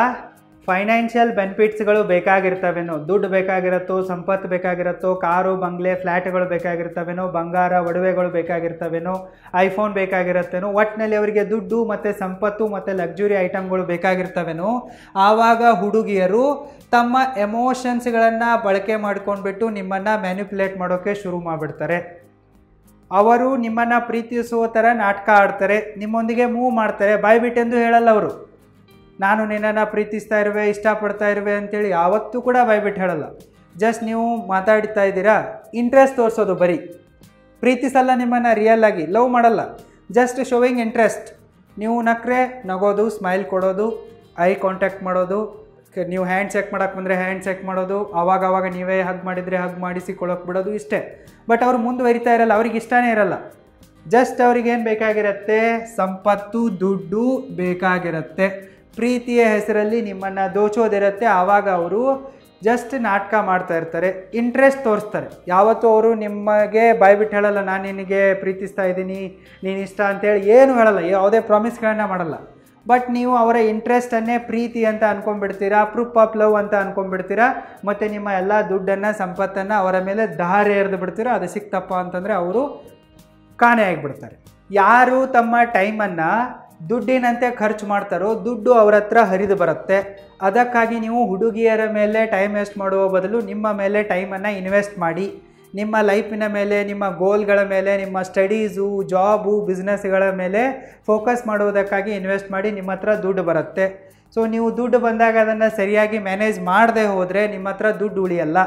ಫೈನಾನ್ಷಿಯಲ್ ಬೆನಿಫಿಟ್ಸ್ಗಳು ಬೇಕಾಗಿರ್ತವೇನೋ, ದುಡ್ಡು ಬೇಕಾಗಿರುತ್ತೋ, ಸಂಪತ್ತು ಬೇಕಾಗಿರುತ್ತೋ, ಕಾರು, ಬಂಗ್ಲೆ, ಫ್ಲ್ಯಾಟ್ಗಳು ಬೇಕಾಗಿರ್ತವೇನೋ, ಬಂಗಾರ ಒಡವೆಗಳು ಬೇಕಾಗಿರ್ತವೇನೋ, ಐಫೋನ್ ಬೇಕಾಗಿರುತ್ತೇನೋ, ಒಟ್ಟಿನಲ್ಲಿ ಅವರಿಗೆ ದುಡ್ಡು ಮತ್ತು ಸಂಪತ್ತು ಮತ್ತು ಲಕ್ಸುರಿ ಐಟಮ್ಗಳು ಬೇಕಾಗಿರ್ತವೇನೋ, ಆವಾಗ ಹುಡುಗಿಯರು ತಮ್ಮ ಎಮೋಷನ್ಸ್ಗಳನ್ನು ಬಳಕೆ ಮಾಡ್ಕೊಂಡ್ಬಿಟ್ಟು ನಿಮ್ಮನ್ನು ಮ್ಯಾನಿಪ್ಯುಲೇಟ್ ಮಾಡೋಕ್ಕೆ ಶುರು ಮಾಡಿಬಿಡ್ತಾರೆ. ಅವರು ನಿಮ್ಮನ್ನು ಪ್ರೀತಿಸುವ ಥರ ನಾಟಕ ಆಡ್ತಾರೆ, ನಿಮ್ಮೊಂದಿಗೆ ಮೂವ್ ಮಾಡ್ತಾರೆ. ಬಾಯ್ಬಿಟ್ಟೆಂದು ಹೇಳಲ್ಲ ಅವರು, ನಾನು ನಿನ್ನನ್ನು ಪ್ರೀತಿಸ್ತಾ ಇರುವೆ, ಇಷ್ಟಪಡ್ತಾ ಇರುವೆ ಅಂತೇಳಿ ಯಾವತ್ತೂ ಕೂಡ ಬಾಯ್ಬಿಟ್ಟು ಹೇಳಲ್ಲ. ಜಸ್ಟ್ ನೀವು ಮಾತಾಡ್ತಾ ಇದ್ದೀರಾ, ಇಂಟ್ರೆಸ್ಟ್ ತೋರಿಸೋದು ಬರೀ. ಪ್ರೀತಿಸಲ್ಲ ನಿಮ್ಮನ್ನು, ರಿಯಲ್ ಆಗಿ ಲವ್ ಮಾಡಲ್ಲ, ಜಸ್ಟ್ ಶೋವಿಂಗ್ ಇಂಟ್ರೆಸ್ಟ್. ನೀವು ನಕ್ರೆ ನಗೋದು, ಸ್ಮೈಲ್ ಕೊಡೋದು, ಐ ಕಾಂಟ್ಯಾಕ್ಟ್ ಮಾಡೋದು, ನೀವು ಹ್ಯಾಂಡ್ ಚೆಕ್ ಮಾಡೋಕ್ಕೆ ಬಂದರೆ ಹ್ಯಾಂಡ್ ಚೆಕ್ ಮಾಡೋದು, ಆವಾಗ ನೀವೇ ಹಗ್ ಮಾಡಿದರೆ ಹಗ್ ಮಾಡಿಸಿಕೊಳ್ಳೋಕೆ ಬಿಡೋದು, ಇಷ್ಟೇ. ಬಟ್ ಅವ್ರು ಮುಂದುವರಿತಾ ಇರಲ್ಲ, ಅವ್ರಿಗೆ ಇಷ್ಟನೇ ಇರಲ್ಲ. ಜಸ್ಟ್ ಅವ್ರಿಗೇನು ಬೇಕಾಗಿರುತ್ತೆ, ಸಂಪತ್ತು, ದುಡ್ಡು ಬೇಕಾಗಿರುತ್ತೆ. ಪ್ರೀತಿಯ ಹೆಸರಲ್ಲಿ ನಿಮ್ಮನ್ನು ದೋಚೋದಿರುತ್ತೆ. ಆವಾಗ ಅವರು ಜಸ್ಟ್ ನಾಟಕ ಮಾಡ್ತಾ ಇರ್ತಾರೆ, ಇಂಟ್ರೆಸ್ಟ್ ತೋರಿಸ್ತಾರೆ. ಯಾವತ್ತೂ ಅವರು ನಿಮಗೆ ಬಾಯ್ಬಿಟ್ಟು ಹೇಳಲ್ಲ, ನಾನು ನಿನಗೆ ಪ್ರೀತಿಸ್ತಾ ಇದ್ದೀನಿ, ನೀನು ಇಷ್ಟ ಅಂತೇಳಿ ಏನು ಹೇಳಲ್ಲ, ಯಾವುದೇ ಪ್ರಾಮಿಸ್ಗಳನ್ನ ಮಾಡಲ್ಲ. ಬಟ್ ನೀವು ಅವರ ಇಂಟ್ರೆಸ್ಟನ್ನೇ ಪ್ರೀತಿ ಅಂತ ಅಂದ್ಕೊಂಡ್ಬಿಡ್ತೀರಾ, ಪ್ರೂಫ್ ಆಫ್ ಲವ್ ಅಂತ ಅಂದ್ಕೊಂಡ್ಬಿಡ್ತೀರಾ. ಮತ್ತು ನಿಮ್ಮ ಎಲ್ಲ ದುಡ್ಡನ್ನು, ಸಂಪತ್ತನ್ನು ಅವರ ಮೇಲೆ ದಾರಿ ಎರೆದು ಬಿಡ್ತೀರಾ. ಅದು ಸಿಕ್ತಪ್ಪ ಅಂತಂದರೆ ಅವರು ಕಾಣೆ ಆಗಿಬಿಡ್ತಾರೆ. ಯಾರು ತಮ್ಮ ಟೈಮನ್ನು ದುಡ್ಡಿನಂತೆ ಖರ್ಚು ಮಾಡ್ತಾರೋ, ದುಡ್ಡು ಅವರ ಹತ್ರ ಹರಿದು ಬರುತ್ತೆ. ಅದಕ್ಕಾಗಿ ನೀವು ಹುಡುಗಿಯರ ಮೇಲೆ ಟೈಮ್ ವೇಸ್ಟ್ ಮಾಡುವ ಬದಲು ನಿಮ್ಮ ಮೇಲೆ ಟೈಮನ್ನು ಇನ್ವೆಸ್ಟ್ ಮಾಡಿ. ನಿಮ್ಮ ಲೈಫಿನ ಮೇಲೆ, ನಿಮ್ಮ ಗೋಲ್ಗಳ ಮೇಲೆ, ನಿಮ್ಮ ಸ್ಟಡೀಸು, ಜಾಬು, ಬಿಸ್ನೆಸ್ಗಳ ಮೇಲೆ ಫೋಕಸ್ ಮಾಡುವುದಕ್ಕಾಗಿ ಇನ್ವೆಸ್ಟ್ ಮಾಡಿ. ನಿಮ್ಮ ಹತ್ರ ದುಡ್ಡು ಬರುತ್ತೆ. ಸೊ ನೀವು ದುಡ್ಡು ಬಂದಾಗ ಅದನ್ನು ಸರಿಯಾಗಿ ಮ್ಯಾನೇಜ್ ಮಾಡದೆ ಹೋದರೆ ನಿಮ್ಮ ಹತ್ರ ದುಡ್ಡು ಉಳಿಯಲ್ಲ.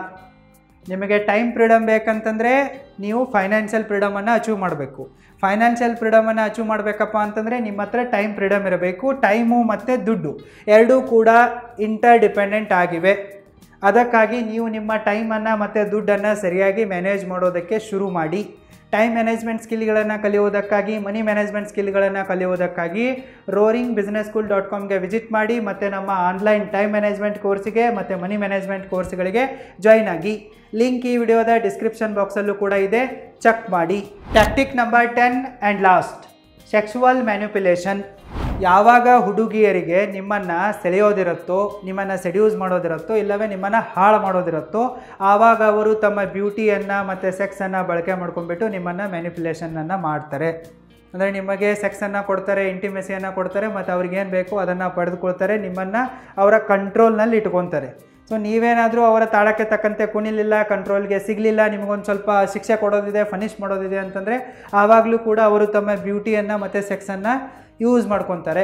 ನಿಮಗೆ ಟೈಮ್ ಫ್ರೀಡಮ್ ಬೇಕಂತಂದರೆ ನೀವು ಫೈನಾನ್ಷಿಯಲ್ ಫ್ರೀಡಮನ್ನು ಅಚೀವ್ ಮಾಡಬೇಕು. ಫೈನಾನ್ಷಿಯಲ್ ಫ್ರೀಡಮನ್ನು ಅಚೀವ್ ಮಾಡಬೇಕಪ್ಪ ಅಂತಂದರೆ ನಿಮ್ಮ ಹತ್ರ ಟೈಮ್ ಫ್ರೀಡಮ್ ಇರಬೇಕು. ಟೈಮು ಮತ್ತು ದುಡ್ಡು ಎರಡೂ ಕೂಡ ಇಂಟರ್ ಡಿಪೆಂಡೆಂಟ್ ಆಗಿವೆ. ಅದಕ್ಕಾಗಿ ನೀವು ನಿಮ್ಮ ಟೈಮನ್ನು ಮತ್ತು ದುಡ್ಡನ್ನು ಸರಿಯಾಗಿ ಮ್ಯಾನೇಜ್ ಮಾಡೋದಕ್ಕೆ ಶುರು ಮಾಡಿ. ಟೈಮ್ ಮ್ಯಾನೇಜ್ಮೆಂಟ್ ಸ್ಕಿಲ್ಗಳನ್ನು ಕಲಿಯೋದಕ್ಕಾಗಿ, ಮನಿ ಮ್ಯಾನೇಜ್ಮೆಂಟ್ ಸ್ಕಿಲ್ಗಳನ್ನು ಕಲಿಯೋದಕ್ಕಾಗಿ roaringbusinesschool.comಗೆ ವಿಸಿಟ್ ಮಾಡಿ. ಮತ್ತು ನಮ್ಮ ಆನ್ಲೈನ್ ಟೈಮ್ ಮ್ಯಾನೇಜ್ಮೆಂಟ್ ಕೋರ್ಸಿಗೆ ಮತ್ತು ಮನಿ ಮ್ಯಾನೇಜ್ಮೆಂಟ್ ಕೋರ್ಸ್ಗಳಿಗೆ ಜಾಯ್ನ್ ಆಗಿ. ಲಿಂಕ್ ಈ ವಿಡಿಯೋದ ಡಿಸ್ಕ್ರಿಪ್ಷನ್ ಬಾಕ್ಸಲ್ಲೂ ಕೂಡ ಇದೆ, ಚೆಕ್ ಮಾಡಿ. Tactic number 10 and last, sexual manipulation. ಯಾವಾಗ ಹುಡುಗಿಯರಿಗೆ ನಿಮ್ಮನ್ನು ಸೆಳೆಯೋದಿರುತ್ತೋ, ನಿಮ್ಮನ್ನು ಸೆಡ್ಯೂಸ್ ಮಾಡೋದಿರುತ್ತೋ, ಇಲ್ಲವೇ ನಿಮ್ಮನ್ನು ಹಾಳು ಮಾಡೋದಿರುತ್ತೋ, ಆವಾಗ ಅವರು ತಮ್ಮ ಬ್ಯೂಟಿಯನ್ನು ಮತ್ತು ಸೆಕ್ಸನ್ನು ಬಳಕೆ ಮಾಡ್ಕೊಂಡ್ಬಿಟ್ಟು ನಿಮ್ಮನ್ನು ಮ್ಯಾನಿಪ್ಯುಲೇಷನನ್ನು ಮಾಡ್ತಾರೆ. ಅಂದರೆ ನಿಮಗೆ ಸೆಕ್ಸನ್ನು ಕೊಡ್ತಾರೆ, ಇಂಟಿಮೆಸಿಯನ್ನು ಕೊಡ್ತಾರೆ, ಮತ್ತು ಅವ್ರಿಗೇನು ಬೇಕೋ ಅದನ್ನು ಪಡೆದುಕೊಳ್ತಾರೆ, ನಿಮ್ಮನ್ನು ಅವರ ಕಂಟ್ರೋಲ್ನಲ್ಲಿ ಇಟ್ಕೊತಾರೆ. ಸೊ ನೀವೇನಾದರೂ ಅವರ ತಾಳಕ್ಕೆ ತಕ್ಕಂತೆ ಕುಣಿಲಿಲ್ಲ, ಕಂಟ್ರೋಲ್ಗೆ ಸಿಗಲಿಲ್ಲ, ನಿಮಗೊಂದು ಸ್ವಲ್ಪ ಶಿಕ್ಷೆ ಕೊಡೋದಿದೆ, ಫನಿಷ್ ಮಾಡೋದಿದೆ ಅಂತಂದರೆ ಆವಾಗಲೂ ಕೂಡ ಅವರು ತಮ್ಮ ಬ್ಯೂಟಿಯನ್ನು ಮತ್ತು ಸೆಕ್ಸನ್ನು ಯೂಸ್ ಮಾಡ್ಕೊತಾರೆ.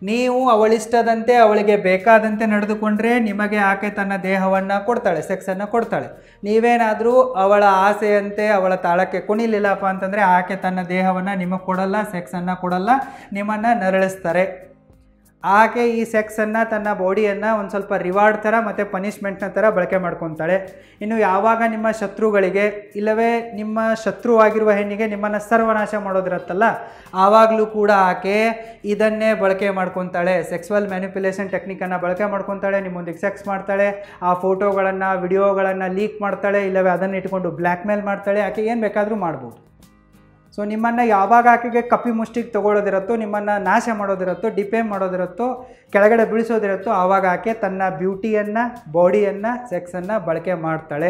ನೀವು ಅವಳಿಷ್ಟದಂತೆ ಅವಳಿಗೆ ಬೇಕಾದಂತೆ ನಡೆದುಕೊಂಡ್ರೆ ನಿಮಗೆ ಆಕೆ ತನ್ನ ದೇಹವನ್ನು ಕೊಡ್ತಾಳೆ, ಸೆಕ್ಸನ್ನು ಕೊಡ್ತಾಳೆ. ನೀವೇನಾದರೂ ಅವಳ ಆಸೆಯಂತೆ ಅವಳ ತಾಳಕ್ಕೆ ಕುಣಿಲಿಲ್ಲಪ್ಪ ಅಂತಂದರೆ ಆಕೆ ತನ್ನ ದೇಹವನ್ನು ನಿಮಗೆ ಕೊಡಲ್ಲ, ಸೆಕ್ಸನ್ನು ಕೊಡಲ್ಲ, ನಿಮ್ಮನ್ನು ನರಳಿಸ್ತಾರೆ. ಆಕೆ ಈ ಸೆಕ್ಸನ್ನು, ತನ್ನ ಬಾಡಿಯನ್ನು ಒಂದು ಸ್ವಲ್ಪ ರಿವಾರ್ಡ್ ಥರ ಮತ್ತು ಪನಿಷ್ಮೆಂಟ್ನ ಥರ ಬಳಕೆ ಮಾಡ್ಕೊತಾಳೆ. ಇನ್ನು ಯಾವಾಗ ನಿಮ್ಮ ಶತ್ರುಗಳಿಗೆ ಇಲ್ಲವೇ ನಿಮ್ಮ ಶತ್ರುವಾಗಿರುವ ಹೆಣ್ಣಿಗೆ ನಿಮ್ಮನ್ನು ಸರ್ವನಾಶ ಮಾಡೋದಿರತ್ತಲ್ಲ, ಆವಾಗಲೂ ಕೂಡ ಆಕೆ ಇದನ್ನೇ ಬಳಕೆ ಮಾಡ್ಕೊತಾಳೆ. ಸೆಕ್ಸುವಲ್ ಮ್ಯಾನಿಪ್ಯುಲೇಷನ್ ಟೆಕ್ನಿಕನ್ನು ಬಳಕೆ ಮಾಡ್ಕೊತಾಳೆ, ನಿಮ್ಮೊಂದಿಗೆ ಸೆಕ್ಸ್ ಮಾಡ್ತಾಳೆ, ಆ ಫೋಟೋಗಳನ್ನು ವಿಡಿಯೋಗಳನ್ನು ಲೀಕ್ ಮಾಡ್ತಾಳೆ, ಇಲ್ಲವೇ ಅದನ್ನು ಇಟ್ಕೊಂಡು ಬ್ಲ್ಯಾಕ್ ಮೇಲ್ ಮಾಡ್ತಾಳೆ. ಆಕೆ ಏನು ಬೇಕಾದರೂ ಮಾಡ್ಬೋದು. ಸೊ ನಿಮ್ಮನ್ನು ಯಾವಾಗ ಆಕೆಗೆ ಕಪ್ಪಿ ಮುಷ್ಟಿಗೆ ತೊಗೊಳ್ಳೋದಿರುತ್ತೋ, ನಿಮ್ಮನ್ನು ನಾಶ ಮಾಡೋದಿರುತ್ತೋ, ಡಿಪೇಮ್ ಮಾಡೋದಿರುತ್ತೋ, ಕೆಳಗಡೆ ಬೀಳಿಸೋದಿರುತ್ತೋ, ಆವಾಗ ಆಕೆ ತನ್ನ ಬ್ಯೂಟಿಯನ್ನು, ಬಾಡಿಯನ್ನು, ಸೆಕ್ಸನ್ನು ಬಳಕೆ ಮಾಡ್ತಾಳೆ.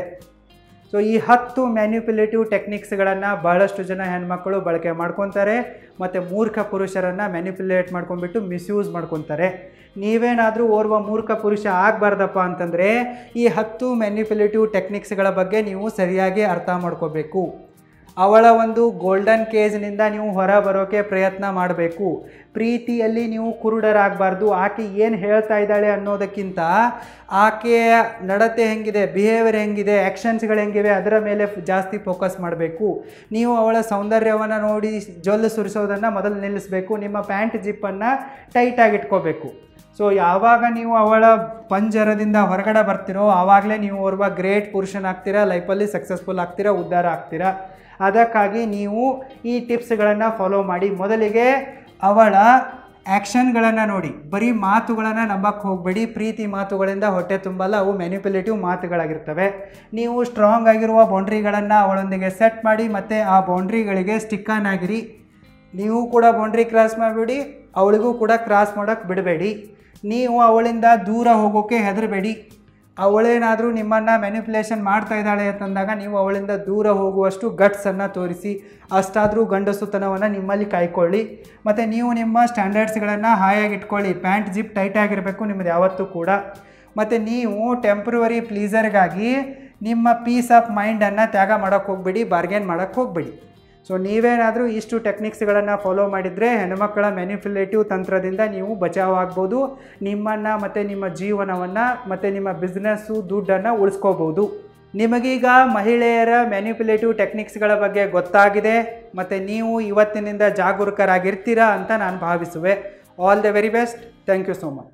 ಸೊ ಈ 10 ಮ್ಯಾನ್ಯುಪ್ಯುಲೇಟಿವ್ ಟೆಕ್ನಿಕ್ಸ್ಗಳನ್ನು ಬಹಳಷ್ಟು ಜನ ಹೆಣ್ಮಕ್ಕಳು ಬಳಕೆ ಮಾಡ್ಕೊತಾರೆ ಮತ್ತು ಮೂರ್ಖ ಪುರುಷರನ್ನು ಮ್ಯಾನ್ಯುಪ್ಯುಲೇಟ್ ಮಾಡ್ಕೊಂಡ್ಬಿಟ್ಟು ಮಿಸ್ಯೂಸ್ ಮಾಡ್ಕೊತಾರೆ. ನೀವೇನಾದರೂ ಓರ್ವ ಮೂರ್ಖ ಪುರುಷ ಆಗಬಾರ್ದಪ್ಪ ಅಂತಂದರೆ ಈ 10 ಮ್ಯಾನ್ಯುಪ್ಯುಲೇಟಿವ್ ಟೆಕ್ನಿಕ್ಸ್ಗಳ ಬಗ್ಗೆ ನೀವು ಸರಿಯಾಗಿ ಅರ್ಥ ಮಾಡ್ಕೋಬೇಕು. ಅವಳ ಒಂದು ಗೋಲ್ಡನ್ ಕೇಜ್ನಿಂದ ನೀವು ಹೊರ ಬರೋಕ್ಕೆ ಪ್ರಯತ್ನ ಮಾಡಬೇಕು. ಪ್ರೀತಿಯಲ್ಲಿ ನೀವು ಕುರುಡರಾಗಬಾರ್ದು. ಆಕೆ ಏನು ಹೇಳ್ತಾ ಇದ್ದಾಳೆ ಅನ್ನೋದಕ್ಕಿಂತ ಆಕೆಯ ನಡತೆ ಹೆಂಗಿದೆ, ಬಿಹೇವಿಯರ್ ಹೆಂಗಿದೆ, ಆ್ಯಕ್ಷನ್ಸ್ಗಳು ಹೆಂಗಿವೆ ಅದರ ಮೇಲೆ ಜಾಸ್ತಿ ಫೋಕಸ್ ಮಾಡಬೇಕು. ನೀವು ಅವಳ ಸೌಂದರ್ಯವನ್ನು ನೋಡಿ ಜೊಲ್ಲು ಸುರಿಸೋದನ್ನು ಮೊದಲು ನಿಲ್ಲಿಸಬೇಕು. ನಿಮ್ಮ ಪ್ಯಾಂಟ್ ಜಿಪ್ಪನ್ನು ಟೈಟಾಗಿ ಇಟ್ಕೋಬೇಕು. ಸೊ ಯಾವಾಗ ನೀವು ಅವಳ ಪಂಜರದಿಂದ ಹೊರಗಡೆ ಬರ್ತಿರೋ ಆವಾಗಲೇ ನೀವು ಓರ್ವ ಗ್ರೇಟ್ ಪುರುಷನಾಗ್ತೀರಾ, ಲೈಫಲ್ಲಿ ಸಕ್ಸಸ್ಫುಲ್ ಆಗ್ತೀರಾ, ಉದ್ಧಾರ ಆಗ್ತೀರಾ. ಅದಕ್ಕಾಗಿ ನೀವು ಈ ಟಿಪ್ಸ್ಗಳನ್ನು ಫಾಲೋ ಮಾಡಿ. ಮೊದಲಿಗೆ ಅವಳ ಆ್ಯಕ್ಷನ್ಗಳನ್ನು ನೋಡಿ, ಬರೀ ಮಾತುಗಳನ್ನು ನಂಬಕ್ಕೆ ಹೋಗಬೇಡಿ. ಪ್ರೀತಿ ಮಾತುಗಳಿಂದ ಹೊಟ್ಟೆ ತುಂಬಲ್ಲ, ಅವು ಮ್ಯಾನ್ಯುಪ್ಯುಲೇಟಿವ್ ಮಾತುಗಳಾಗಿರ್ತವೆ. ನೀವು ಸ್ಟ್ರಾಂಗ್ ಆಗಿರುವ ಬೌಂಡ್ರಿಗಳನ್ನು ಅವಳೊಂದಿಗೆ ಸೆಟ್ ಮಾಡಿ ಮತ್ತು ಆ ಬೌಂಡ್ರಿಗಳಿಗೆ ಸ್ಟಿಕ್ ಆನ್ ಆಗಿರಿ. ನೀವು ಕೂಡ ಬೌಂಡ್ರಿ ಕ್ರಾಸ್ ಮಾಡಬೇಡಿ, ಅವಳಿಗೂ ಕೂಡ ಕ್ರಾಸ್ ಮಾಡೋಕ್ಕೆ ಬಿಡಬೇಡಿ. ನೀವು ಅವಳಿಂದ ದೂರ ಹೋಗೋಕ್ಕೆ ಹೆದರಬೇಡಿ. ಅವಳೇನಾದರೂ ನಿಮ್ಮನ್ನು ಮ್ಯಾನಿಪ್ಯುಲೇಷನ್ ಮಾಡ್ತಾ ಇದ್ದಾಳೆ ಅಂತಂದಾಗ ನೀವು ಅವಳಿಂದ ದೂರ ಹೋಗುವಷ್ಟು ಗಟ್ಸನ್ನು ತೋರಿಸಿ. ಅಷ್ಟಾದರೂ ಗಂಡಸುತನವನ್ನು ನಿಮ್ಮಲ್ಲಿ ಕಾಯ್ಕೊಳ್ಳಿ. ಮತ್ತು ನೀವು ನಿಮ್ಮ ಸ್ಟ್ಯಾಂಡರ್ಡ್ಸ್ಗಳನ್ನು ಹಾಯಾಗಿ ಇಟ್ಕೊಳ್ಳಿ. ಪ್ಯಾಂಟ್ ಜಿಪ್ ಟೈಟಾಗಿರಬೇಕು ನಿಮ್ಮದು ಯಾವತ್ತೂ ಕೂಡ. ಮತ್ತು ನೀವು ಟೆಂಪ್ರವರಿ ಪ್ಲೀಸರ್ಗಾಗಿ ನಿಮ್ಮ ಪೀಸ್ ಆಫ್ ಮೈಂಡನ್ನು ತ್ಯಾಗ ಮಾಡೋಕ್ಕೆ ಹೋಗಬೇಡಿ, ಬಾರ್ಗೇನ್ ಮಾಡೋಕ್ಕೆ ಹೋಗಬೇಡಿ. ಸೊ ನೀವೇನಾದರೂ ಇಷ್ಟು ಟೆಕ್ನಿಕ್ಸ್ಗಳನ್ನು ಫಾಲೋ ಮಾಡಿದರೆ ಹೆಣ್ಣುಮಕ್ಕಳ ಮ್ಯಾನಿಪ್ಯುಲೇಟಿವ್ ತಂತ್ರದಿಂದ ನೀವು ಬಚಾವಾಗ್ಬೋದು. ನಿಮ್ಮನ್ನು ಮತ್ತು ನಿಮ್ಮ ಜೀವನವನ್ನು ಮತ್ತು ನಿಮ್ಮ ಬಿಸ್ನೆಸ್ಸು, ದುಡ್ಡನ್ನು ಉಳಿಸ್ಕೋಬೋದು. ನಿಮಗೀಗ ಮಹಿಳೆಯರ ಮ್ಯಾನಿಪ್ಯುಲೇಟಿವ್ ಟೆಕ್ನಿಕ್ಸ್ಗಳ ಬಗ್ಗೆ ಗೊತ್ತಾಗಿದೆ ಮತ್ತು ನೀವು ಇವತ್ತಿನಿಂದ ಜಾಗರೂಕರಾಗಿರ್ತೀರಾ ಅಂತ ನಾನು ಭಾವಿಸುವೆ. All the very best. Thank you so much.